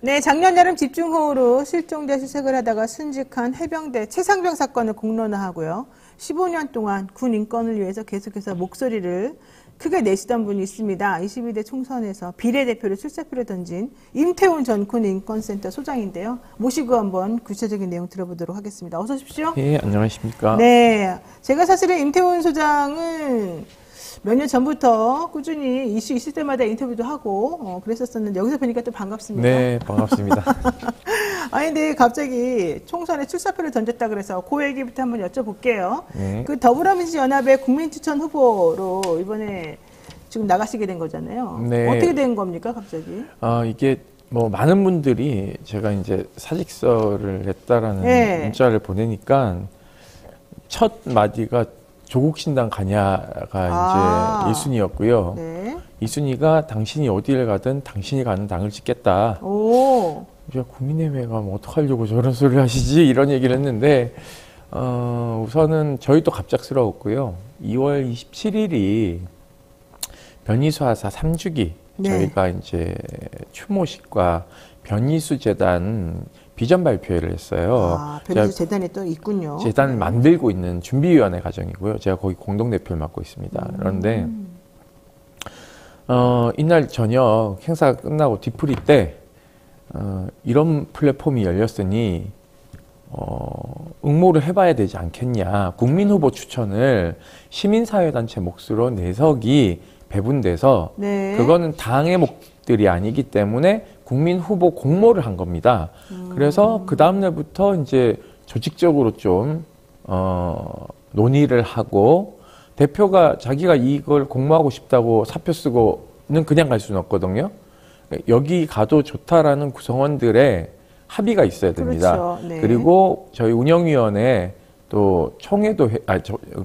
Speaker 1: 네, 작년 여름 집중호우로 실종돼 수색을 하다가 순직한 해병대 최상병 사건을 공론화하고요. 15년 동안 군 인권을 위해서 계속해서 목소리를 크게 내시던 분이 있습니다. 22대 총선에서 비례대표로 출사표를 던진 임태훈 전 군인권센터 소장인데요. 모시고 한번 구체적인 내용 들어보도록 하겠습니다. 어서 오십시오.
Speaker 10: 예, 안녕하십니까.
Speaker 1: 네, 제가 사실은 임태훈 소장은 몇 년 전부터 꾸준히 이슈 있을 때마다 인터뷰도 하고 그랬었는데 여기서 보니까 또 반갑습니다.
Speaker 10: 네, 반갑습니다.
Speaker 1: 아니 근데 갑자기 총선에 출사표를 던졌다 그래서 그 얘기부터 한번 여쭤볼게요.
Speaker 10: 네.
Speaker 1: 그 더불어민주연합의 국민추천 후보로 이번에 지금 나가시게 된 거잖아요.
Speaker 10: 네.
Speaker 1: 어떻게 된 겁니까, 갑자기?
Speaker 10: 이게 뭐 많은 분들이 제가 이제 사직서를 냈다라는
Speaker 1: 네.
Speaker 10: 문자를 보내니까 첫 마디가 조국 신당 가냐가 이제 1순위였고요.
Speaker 1: 네.
Speaker 10: 2순위가 당신이 어디를 가든 당신이 가는 당을 찍겠다.
Speaker 1: 오.
Speaker 10: 야, 국민의회 가면 어떡하려고 저런 소리를 하시지? 이런 얘기를 했는데, 우선은 저희도 갑작스러웠고요. 2월 27일이 변희수하사 3주기,
Speaker 1: 네.
Speaker 10: 저희가 이제 추모식과 변희수 재단 비전 발표회를 했어요.
Speaker 1: 변희수 재단이 또 있군요.
Speaker 10: 재단을 만들고 있는 준비위원회 과정이고요. 제가 거기 공동대표를 맡고 있습니다. 그런데, 이날 저녁 행사가 끝나고 뒤풀이 때, 이런 플랫폼이 열렸으니 응모를 해봐야 되지 않겠냐. 국민후보 추천을 시민사회단체 몫으로 내석이 배분돼서
Speaker 1: 네.
Speaker 10: 그거는 당의 몫들이 아니기 때문에 국민후보 공모를 한 겁니다. 그래서 그 다음날부터 이제 조직적으로 좀 논의를 하고 대표가 자기가 이걸 공모하고 싶다고 사표 쓰고는 그냥 갈 수는 없거든요. 여기 가도 좋다라는 구성원들의 합의가 있어야 됩니다.
Speaker 1: 그렇죠. 네.
Speaker 10: 그리고 저희 운영위원회 또 총회도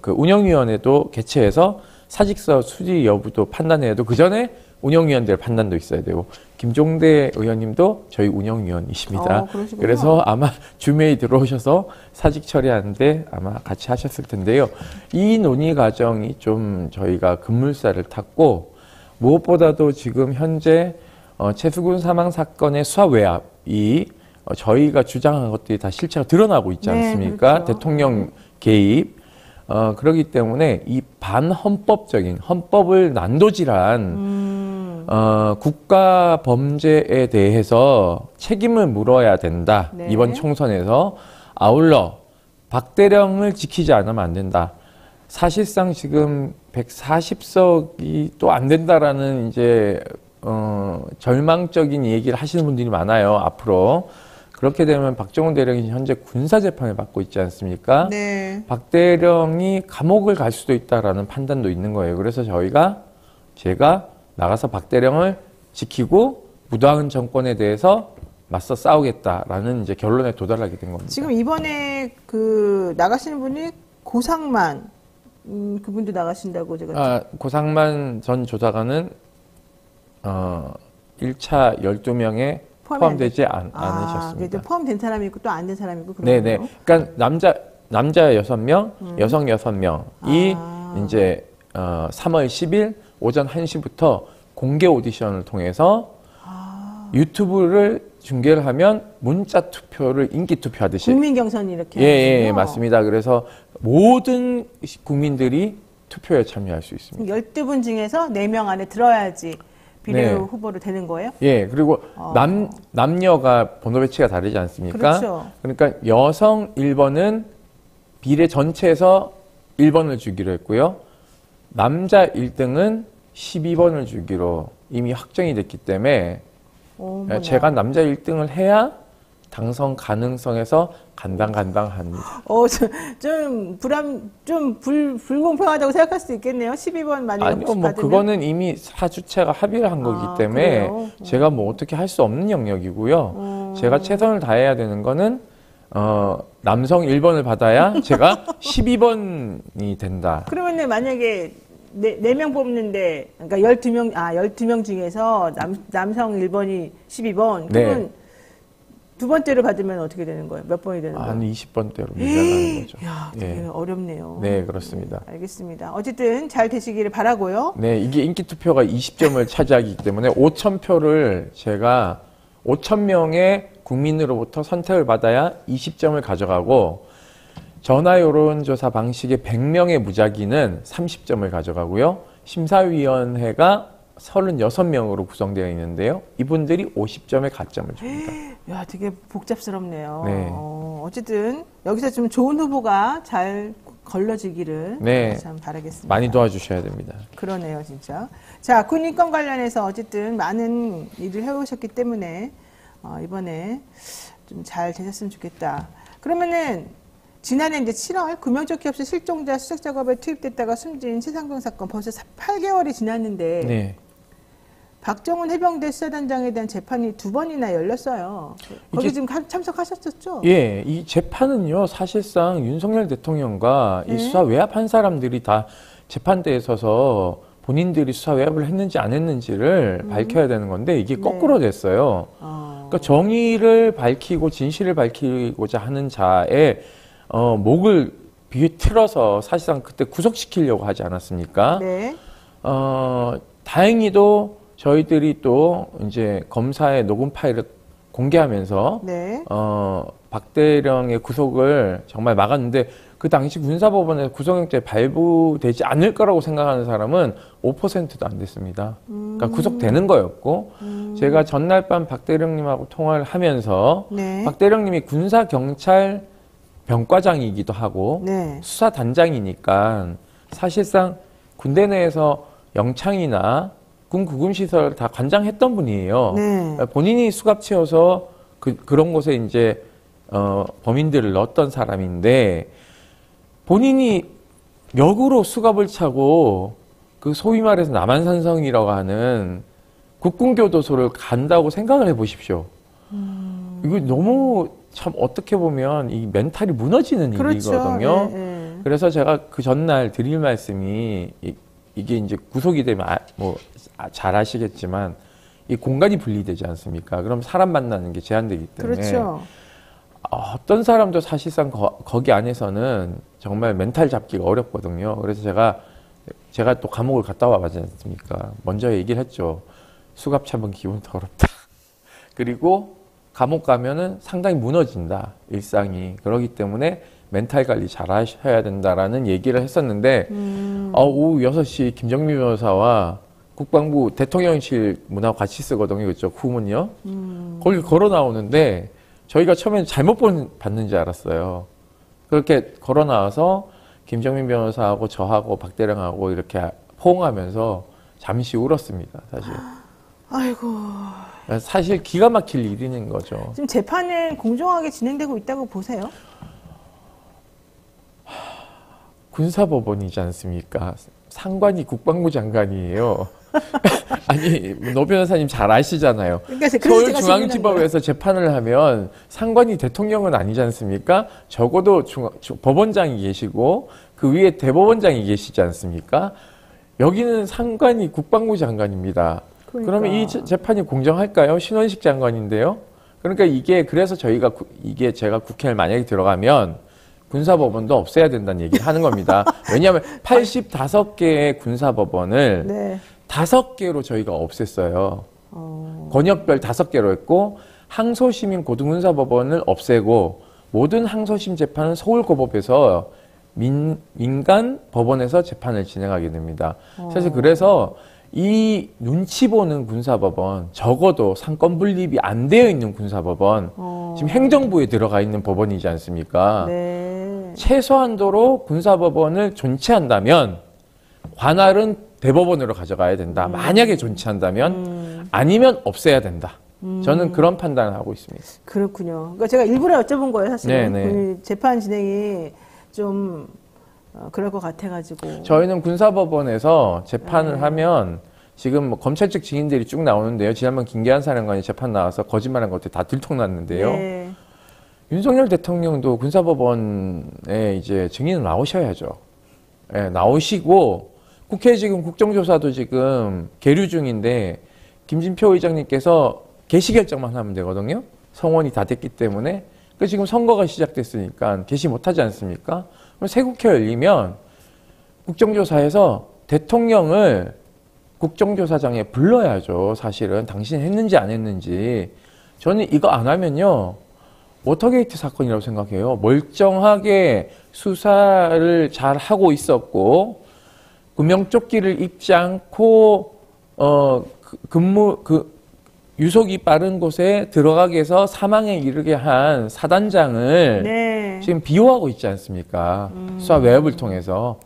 Speaker 10: 그 운영위원회도 개최해서 사직서 수리 여부도 판단해야 되고 그 전에 운영위원들 판단도 있어야 되고 김종대 의원님도 저희 운영위원이십니다. 그래서 아마 주메이 들어오셔서 사직 처리하는데 아마 같이 하셨을 텐데요. 이 논의 과정이 좀 저희가 급물살을 탔고 무엇보다도 지금 현재 최수근 사망 사건의 수사 외압이 저희가 주장한 것들이 다 실체가 드러나고 있지 않습니까?
Speaker 1: 네, 그렇죠.
Speaker 10: 대통령 개입. 그렇기 때문에 이 반헌법적인 헌법을 난도질한 국가 범죄에 대해서 책임을 물어야 된다.
Speaker 1: 네.
Speaker 10: 이번 총선에서 아울러 박대령을 지키지 않으면 안 된다. 사실상 지금 140석이 또 안 된다라는 이제 절망적인 얘기를 하시는 분들이 많아요. 앞으로. 그렇게 되면 박정훈 대령이 현재 군사재판을 받고 있지 않습니까?
Speaker 1: 네.
Speaker 10: 박 대령이 감옥을 갈 수도 있다라는 판단도 있는 거예요. 그래서 제가 나가서 박 대령을 지키고 무당한 정권에 대해서 맞서 싸우겠다라는 이제 결론에 도달하게 된 겁니다.
Speaker 1: 지금 이번에 그 나가시는 분이 고상만 그분도 나가신다고 제가.
Speaker 10: 고상만 전 조사관은 1차 12명에 포함되지 않으셨습니다.
Speaker 1: 그래도 포함된 사람이 있고 또 안 된 사람이 있고
Speaker 10: 네네. 그러니까 남자 6명, 여성 6명이 이제 3월 10일 오전 1시부터 공개 오디션을 통해서 유튜브를 중계를 하면 문자 투표를 인기 투표하듯이
Speaker 1: 국민 경선이 이렇게
Speaker 10: 예, 맞습니다. 그래서 모든 국민들이 투표에 참여할 수 있습니다.
Speaker 1: 12분 중에서 4명 안에 들어야지 비례
Speaker 10: 네.
Speaker 1: 후보로 되는 거예요?
Speaker 10: 예, 그리고 남녀가 번호 배치가 다르지 않습니까?
Speaker 1: 그렇죠.
Speaker 10: 그러니까 여성 1번은 비례 전체에서 1번을 주기로 했고요. 남자 1등은 12번을 주기로 이미 확정이 됐기 때문에 제가 남자 1등을 해야 당선 가능성에서 간당간당합니다.
Speaker 1: 좀 불공평하다고 생각할 수도 있겠네요. 12번 만약에
Speaker 10: 아니요, 뭐
Speaker 1: 받으면?
Speaker 10: 그거는 이미 사주체가 합의를 한 거기 때문에
Speaker 1: 그래요?
Speaker 10: 제가 뭐 어떻게 할 수 없는 영역이고요. 제가 최선을 다해야 되는 거는 남성 1번을 받아야 제가 12번이 된다.
Speaker 1: 그러면 만약에 4명 뽑는데 그러니까 12명 중에서 남성 1번이 12번 그러면
Speaker 10: 네.
Speaker 1: 두 번째를 받으면 어떻게 되는 거예요? 몇 번이 되는 거예요?
Speaker 10: 한 20번대로 밀려나는 거죠.
Speaker 1: 이야, 되게 어렵네요.
Speaker 10: 네, 그렇습니다.
Speaker 1: 네, 알겠습니다. 어쨌든 잘 되시기를 바라고요.
Speaker 10: 네, 이게 인기 투표가 20점을 차지하기 때문에 5,000표를 제가 5,000명의 국민으로부터 선택을 받아야 20점을 가져가고 전화 여론조사 방식의 100명의 무작위는 30점을 가져가고요. 심사위원회가 36명으로 구성되어 있는데요. 이분들이 50점의 가점을 줍니다.
Speaker 1: 야, 되게 복잡스럽네요.
Speaker 10: 네.
Speaker 1: 어쨌든 여기서 좀 좋은 후보가 잘 걸러지기를
Speaker 10: 네.
Speaker 1: 참 바라겠습니다.
Speaker 10: 많이 도와주셔야 됩니다.
Speaker 1: 그러네요, 진짜. 자, 군인권 관련해서 어쨌든 많은 일을 해오셨기 때문에 이번에 좀 잘 되셨으면 좋겠다. 그러면은 지난해 이제 7월 구명조끼 없이 실종자 수색 작업에 투입됐다가 숨진 최상병 사건 벌써 8개월이 지났는데
Speaker 10: 네.
Speaker 1: 박정훈 해병대 수사단장에 대한 재판이 2번이나 열렸어요. 거기 지금 참석하셨었죠?
Speaker 10: 예, 이 재판은요, 사실상 윤석열 대통령과 이 수사 외압한 사람들이 다 재판대에 서서 본인들이 수사 외압을 했는지 안 했는지를 밝혀야 되는 건데 이게 거꾸로 됐어요. 그러니까 정의를 밝히고 진실을 밝히고자 하는 자의 목을 비틀어서 사실상 그때 구속시키려고 하지 않았습니까?
Speaker 1: 네.
Speaker 10: 다행히도 저희들이 또 이제 검사의 녹음 파일을 공개하면서
Speaker 1: 네.
Speaker 10: 박대령의 구속을 정말 막았는데 그 당시 군사법원에서 구속영장이 발부되지 않을 거라고 생각하는 사람은 5%도 안 됐습니다. 그러니까 구속되는 거였고 제가 전날 밤 박대령님하고 통화를 하면서
Speaker 1: 네.
Speaker 10: 박대령님이 군사경찰 병과장이기도 하고
Speaker 1: 네.
Speaker 10: 수사단장이니까 사실상 군대 내에서 영창이나 군 구금시설 다 관장했던 분이에요.
Speaker 1: 네.
Speaker 10: 본인이 수갑채워서 그런 곳에 이제 범인들을 넣었던 사람인데 본인이 역으로 수갑을 차고 그 소위 말해서 남한산성이라고 하는 국군교도소를 간다고 생각을 해보십시오. 이거 너무 참 어떻게 보면 이 멘탈이 무너지는
Speaker 1: 그렇죠.
Speaker 10: 일이거든요.
Speaker 1: 네, 네.
Speaker 10: 그래서 제가 그 전날 드릴 말씀이 이게 이제 구속이 되면 잘 아시겠지만 이 공간이 분리되지 않습니까? 그럼 사람 만나는 게 제한되기 때문에
Speaker 1: 그렇죠.
Speaker 10: 어떤 사람도 사실상 거기 안에서는 정말 멘탈 잡기가 어렵거든요. 그래서 제가 또 감옥을 갔다 와봤지 않습니까? 먼저 얘기를 했죠. 수갑 차면 기분 더럽다. 그리고 감옥 가면은 상당히 무너진다, 일상이. 그렇기 때문에 멘탈 관리 잘 하셔야 된다라는 얘기를 했었는데 오후 6시 김정미 변호사와 국방부 대통령실 문하고 같이 쓰거든요. 그쪽 후문요. 거기 걸어 나오는데 저희가 처음에 잘못 받는 줄 알았어요. 그렇게 걸어 나와서 김정민 변호사하고 저하고 박대령하고 이렇게 포옹하면서 잠시 울었습니다. 사실.
Speaker 1: 아이고.
Speaker 10: 사실 기가 막힐 일인 거죠.
Speaker 1: 지금 재판은 공정하게 진행되고 있다고 보세요?
Speaker 10: 군사법원이지 않습니까? 상관이 국방부 장관이에요. 아니, 노 변호사님 잘 아시잖아요.
Speaker 1: 그러니까
Speaker 10: 서울중앙지법에서 재판을 하면 상관이 대통령은 아니지 않습니까? 적어도 법원장이 계시고 그 위에 대법원장이 계시지 않습니까? 여기는 상관이 국방부 장관입니다. 그러면 이 재판이 공정할까요? 신원식 장관인데요. 그러니까 그래서 제가 국회를 만약에 들어가면 군사법원도 없애야 된다는 얘기를 하는 겁니다. 왜냐하면 85개의 군사법원을
Speaker 1: 네.
Speaker 10: 5개로 저희가 없앴어요. 권역별 5개로 했고 항소심인 고등군사법원을 없애고 모든 항소심 재판은 서울고법에서 민간 법원에서 재판을 진행하게 됩니다. 사실 그래서 이 눈치 보는 군사법원, 적어도 상권 분립이 안 되어 있는 군사법원, 지금 행정부에 들어가 있는 법원이지 않습니까?
Speaker 1: 네.
Speaker 10: 최소한도로 군사법원을 존치한다면 관할은 대법원으로 가져가야 된다. 만약에 존치한다면 아니면 없애야 된다. 저는 그런 판단을 하고 있습니다.
Speaker 1: 그렇군요. 그러니까 제가 일부러 여쭤본 거예요, 사실은.
Speaker 10: 네네.
Speaker 1: 재판 진행이 좀 그럴 것 같아가지고.
Speaker 10: 저희는 군사법원에서 재판을 하면 지금 뭐 검찰 측 증인들이 쭉 나오는데요. 지난번 김계한 사령관이 재판 나와서 거짓말한 것들이 다 들통났는데요.
Speaker 1: 네.
Speaker 10: 윤석열 대통령도 군사법원에 이제 증인을 나오셔야죠. 네, 나오시고 국회 지금 국정조사도 지금 계류 중인데 김진표 의장님께서 개시 결정만 하면 되거든요. 성원이 다 됐기 때문에. 그 지금 선거가 시작됐으니까 개시 못하지 않습니까? 그럼 새 국회 열리면 국정조사에서 대통령을 국정조사장에 불러야죠. 사실은 당신이 했는지 안 했는지. 저는 이거 안 하면요. 워터게이트 사건이라고 생각해요. 멀쩡하게 수사를 잘 하고 있었고, 구명조끼를 입지 않고, 유속이 빠른 곳에 들어가게 해서 사망에 이르게 한 사단장을
Speaker 1: 네.
Speaker 10: 지금 비호하고 있지 않습니까? 수사 외압을 통해서.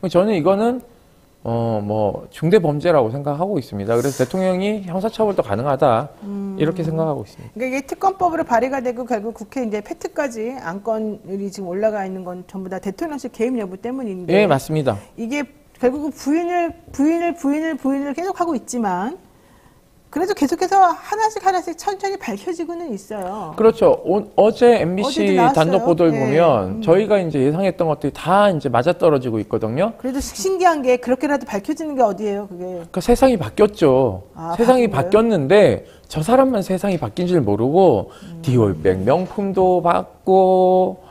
Speaker 10: 저는 이거는 중대 범죄라고 생각하고 있습니다. 그래서 대통령이 형사처벌도 가능하다 이렇게 생각하고 있습니다.
Speaker 1: 그러니까 이게 특검법으로 발의가 되고 결국 국회 이제 패트까지 안건이 지금 올라가 있는 건 전부 다 대통령실 개입 여부 때문인데.
Speaker 10: 예, 맞습니다.
Speaker 1: 이게 결국은 부인을 계속 하고 있지만. 그래도 계속해서 하나씩 천천히 밝혀지고는 있어요.
Speaker 10: 그렇죠. 어제 MBC
Speaker 1: 어제도 나왔어요.
Speaker 10: 단독 보도를
Speaker 1: 네.
Speaker 10: 보면 저희가 이제 예상했던 것들이 다 이제 맞아떨어지고 있거든요.
Speaker 1: 그래도 신기한 게 그렇게라도 밝혀지는 게 어디예요, 그게?
Speaker 10: 그러니까 세상이 바뀌었죠. 세상이
Speaker 1: 바뀐 거예요?
Speaker 10: 바뀌었는데 저 사람만 세상이 바뀐 줄 모르고 디올백 명품도 받고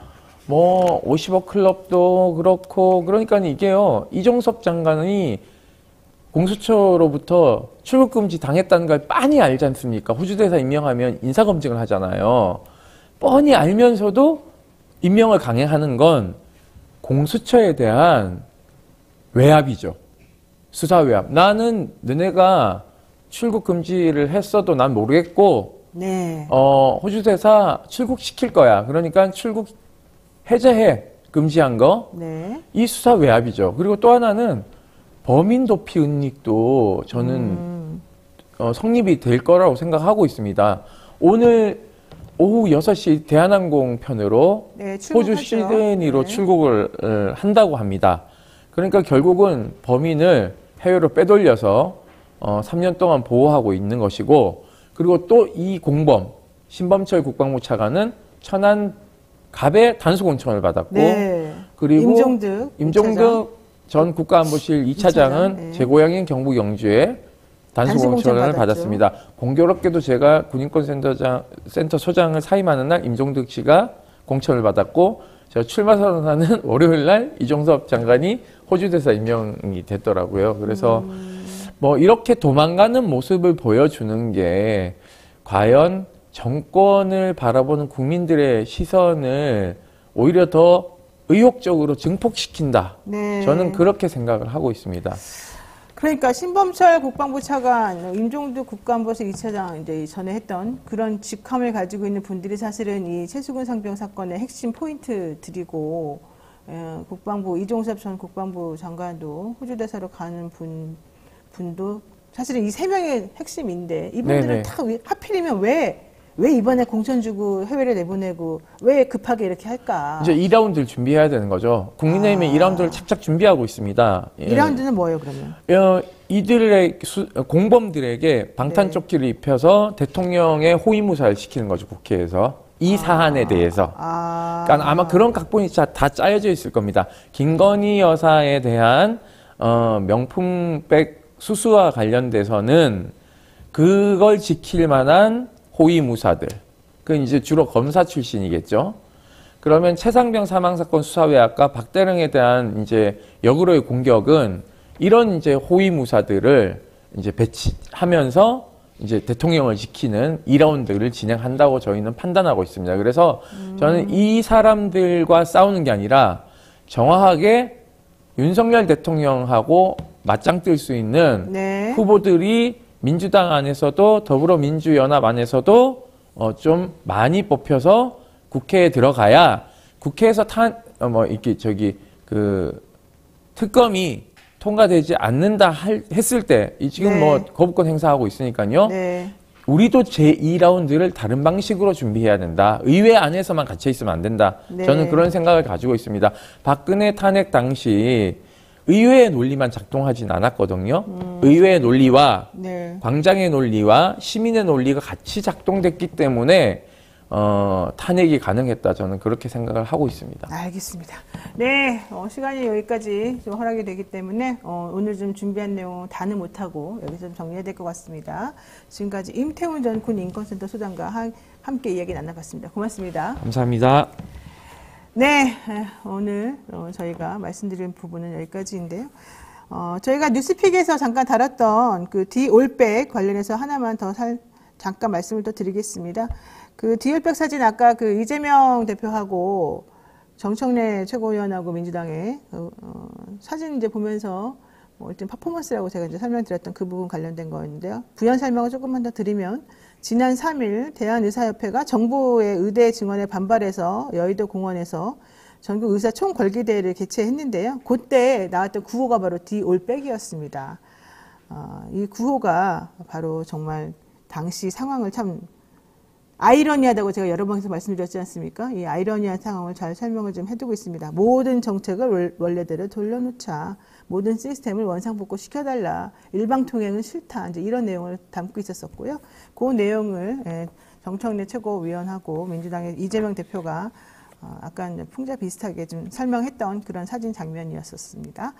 Speaker 10: 뭐 50억 클럽도 그렇고 그러니까 이게요. 이종섭 장관이 공수처로부터 출국금지 당했다는 걸 뻔히 알지 않습니까? 호주대사 임명하면 인사검증을 하잖아요. 뻔히 알면서도 임명을 강행하는 건 공수처에 대한 외압이죠. 수사 외압. 나는 너네가 출국금지를 했어도 난 모르겠고
Speaker 1: 네.
Speaker 10: 호주대사 출국시킬 거야. 그러니까 출국 해제해. 금지한 거.
Speaker 1: 네.
Speaker 10: 이 수사 외압이죠. 그리고 또 하나는 범인 도피 은닉도 저는 성립이 될 거라고 생각하고 있습니다. 오늘 오후 6시 대한항공 편으로
Speaker 1: 네,
Speaker 10: 호주
Speaker 1: 출국하죠.
Speaker 10: 시드니로
Speaker 1: 네.
Speaker 10: 출국을 한다고 합니다. 그러니까 결국은 범인을 해외로 빼돌려서 3년 동안 보호하고 있는 것이고, 그리고 또 이 공범 신범철 국방부 차관은 천안 갑에 단수공천을 받았고,
Speaker 1: 네.
Speaker 10: 그리고
Speaker 1: 임종득
Speaker 10: 전 국가안보실 2차장은
Speaker 1: 네.
Speaker 10: 제 고향인 경북 영주에 단수공천을 받았습니다. 공교롭게도 제가 군인권센터 소장을 사임하는 날 임종득 씨가 공천을 받았고, 제가 출마 선언하는 월요일 날 이종섭 장관이 호주대사 임명이 됐더라고요. 그래서 뭐 이렇게 도망가는 모습을 보여주는 게 과연 정권을 바라보는 국민들의 시선을 오히려 더 의욕적으로 증폭시킨다.
Speaker 1: 네.
Speaker 10: 저는 그렇게 생각을 하고 있습니다.
Speaker 1: 그러니까 신범철 국방부 차관, 임종득 국가안보실 2차장 이제 전에 했던 그런 직함을 가지고 있는 분들이 사실은 이 최수근 상병 사건의 핵심 포인트들이고, 국방부 이종섭 전 국방부 장관도 호주 대사로 가는 분도 사실은 이 세 명의 핵심인데 이분들은
Speaker 10: 네네.
Speaker 1: 다 하필이면 왜 이번에 공천 주고 해외를 내보내고 왜 급하게 이렇게 할까?
Speaker 10: 이제 2라운드를 준비해야 되는 거죠. 국민의힘이 2라운드를 착착 준비하고 있습니다.
Speaker 1: 2라운드는 뭐예요, 그러면?
Speaker 10: 이들의 공범들에게 방탄조끼를 입혀서 대통령의 호위무사를 시키는 거죠, 국회에서. 이 사안에 대해서. 그러니까 아마 그런 각본이 다 짜여져 있을 겁니다. 김건희 여사에 대한 명품백 수수와 관련돼서는 그걸 지킬 만한 호위무사들, 그 이제 주로 검사 출신이겠죠. 그러면 최상병 사망사건 수사외압과 박대령에 대한 이제 역으로의 공격은 이런 이제 호위무사들을 이제 배치하면서 이제 대통령을 지키는 2라운드를 진행한다고 저희는 판단하고 있습니다. 그래서 저는 이 사람들과 싸우는 게 아니라 정확하게 윤석열 대통령하고 맞짱 뜰 수 있는
Speaker 1: 네.
Speaker 10: 후보들이 민주당 안에서도 더불어민주연합 안에서도 좀 많이 뽑혀서 국회에 들어가야 국회에서 특검이 통과되지 않는다 했을 때 지금
Speaker 1: 네.
Speaker 10: 뭐 거부권 행사하고 있으니까요.
Speaker 1: 네.
Speaker 10: 우리도 제2라운드를 다른 방식으로 준비해야 된다. 의회 안에서만 갇혀 있으면 안 된다.
Speaker 1: 네.
Speaker 10: 저는 그런 생각을 가지고 있습니다. 박근혜 탄핵 당시 의회의 논리만 작동하진 않았거든요. 의회의 논리와
Speaker 1: 네.
Speaker 10: 광장의 논리와 시민의 논리가 같이 작동됐기 때문에 탄핵이 가능했다. 저는 그렇게 생각을 하고 있습니다.
Speaker 1: 알겠습니다. 네, 시간이 여기까지 좀 허락이 되기 때문에 오늘 좀 준비한 내용 다는 못하고 여기서 좀 정리해야 될 것 같습니다. 지금까지 임태훈 전 군인권센터 소장과 함께 이야기 나눠봤습니다. 고맙습니다.
Speaker 10: 감사합니다.
Speaker 1: 네, 오늘 저희가 말씀드린 부분은 여기까지인데요. 저희가 뉴스픽에서 잠깐 다뤘던 그 디올백 관련해서 하나만 더 잠깐 말씀을 또 드리겠습니다. 그 뒤열벽 사진 아까 그 이재명 대표하고 정청래 최고위원하고 민주당의 사진 이제 보면서 뭐 일단 퍼포먼스라고 제가 이제 설명드렸던 그 부분 관련된 거였는데요. 부연 설명을 조금만 더 드리면 지난 3일 대한의사협회가 정부의 의대 증원에 반발해서 여의도 공원에서 전국 의사 총궐기대회를 개최했는데요. 그때 나왔던 구호가 바로 디올백이었습니다. 이 구호가 바로 정말 당시 상황을 참 아이러니하다고 제가 여러 번에서 말씀드렸지 않습니까? 이 아이러니한 상황을 잘 설명을 좀 해두고 있습니다. 모든 정책을 원래대로 돌려놓자. 모든 시스템을 원상복구 시켜달라. 일방통행은 싫다. 이제 이런 내용을 담고 있었었고요. 그 내용을 정청래 최고위원하고 민주당의 이재명 대표가 아까 풍자 비슷하게 좀 설명했던 그런 사진 장면이었었습니다.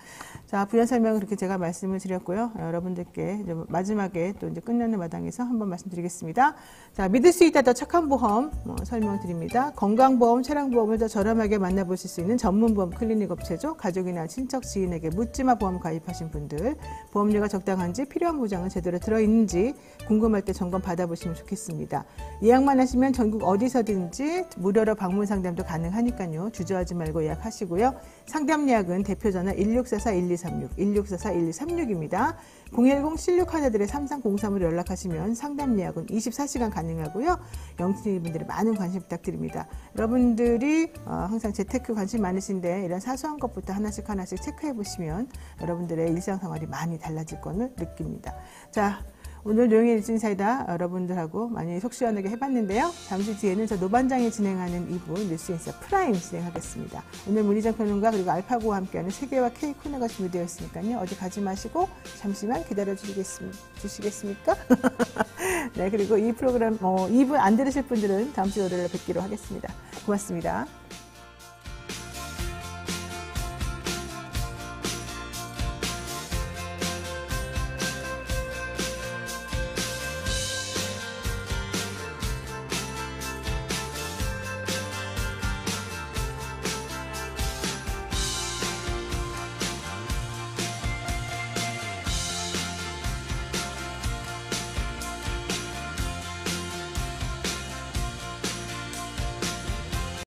Speaker 1: 자, 부연 설명 그렇게 제가 말씀을 드렸고요. 여러분들께 이제 마지막에 또 이제 끝나는 마당에서 한번 말씀드리겠습니다. 자, 믿을 수 있다 더 착한 보험 설명드립니다. 건강보험, 차량보험을 더 저렴하게 만나보실 수 있는 전문보험 클리닉 업체죠. 가족이나 친척, 지인에게 묻지마 보험 가입하신 분들, 보험료가 적당한지 필요한 보장은 제대로 들어있는지 궁금할 때 점검 받아보시면 좋겠습니다. 예약만 하시면 전국 어디서든지 무료로 방문 상담도 가능하니까요. 주저하지 말고 예약하시고요. 상담 예약은 대표 전화 1644-1236, 1644-1236입니다. 010-16 환자들의 3303으로 연락하시면 상담 예약은 24시간 가능하고요. 영진이분들의 많은 관심 부탁드립니다. 여러분들이 항상 재테크 관심 많으신데 이런 사소한 것부터 하나씩 체크해 보시면 여러분들의 일상생활이 많이 달라질 것을 느낍니다. 자, 오늘 노영의 일진사이다 여러분들하고 많이 속 시원하게 해봤는데요. 잠시 뒤에는 저 노반장이 진행하는 2부 뉴스인사 프라임 진행하겠습니다. 오늘 문희정 평론가 그리고 알파고와 함께하는 세계와 K 코너가 준비되어 있으니까요. 어디 가지 마시고 잠시만 기다려 주시겠습니까? 네, 그리고 이 프로그램 2부 안 들으실 분들은 다음 주 월요일에 뵙기로 하겠습니다. 고맙습니다.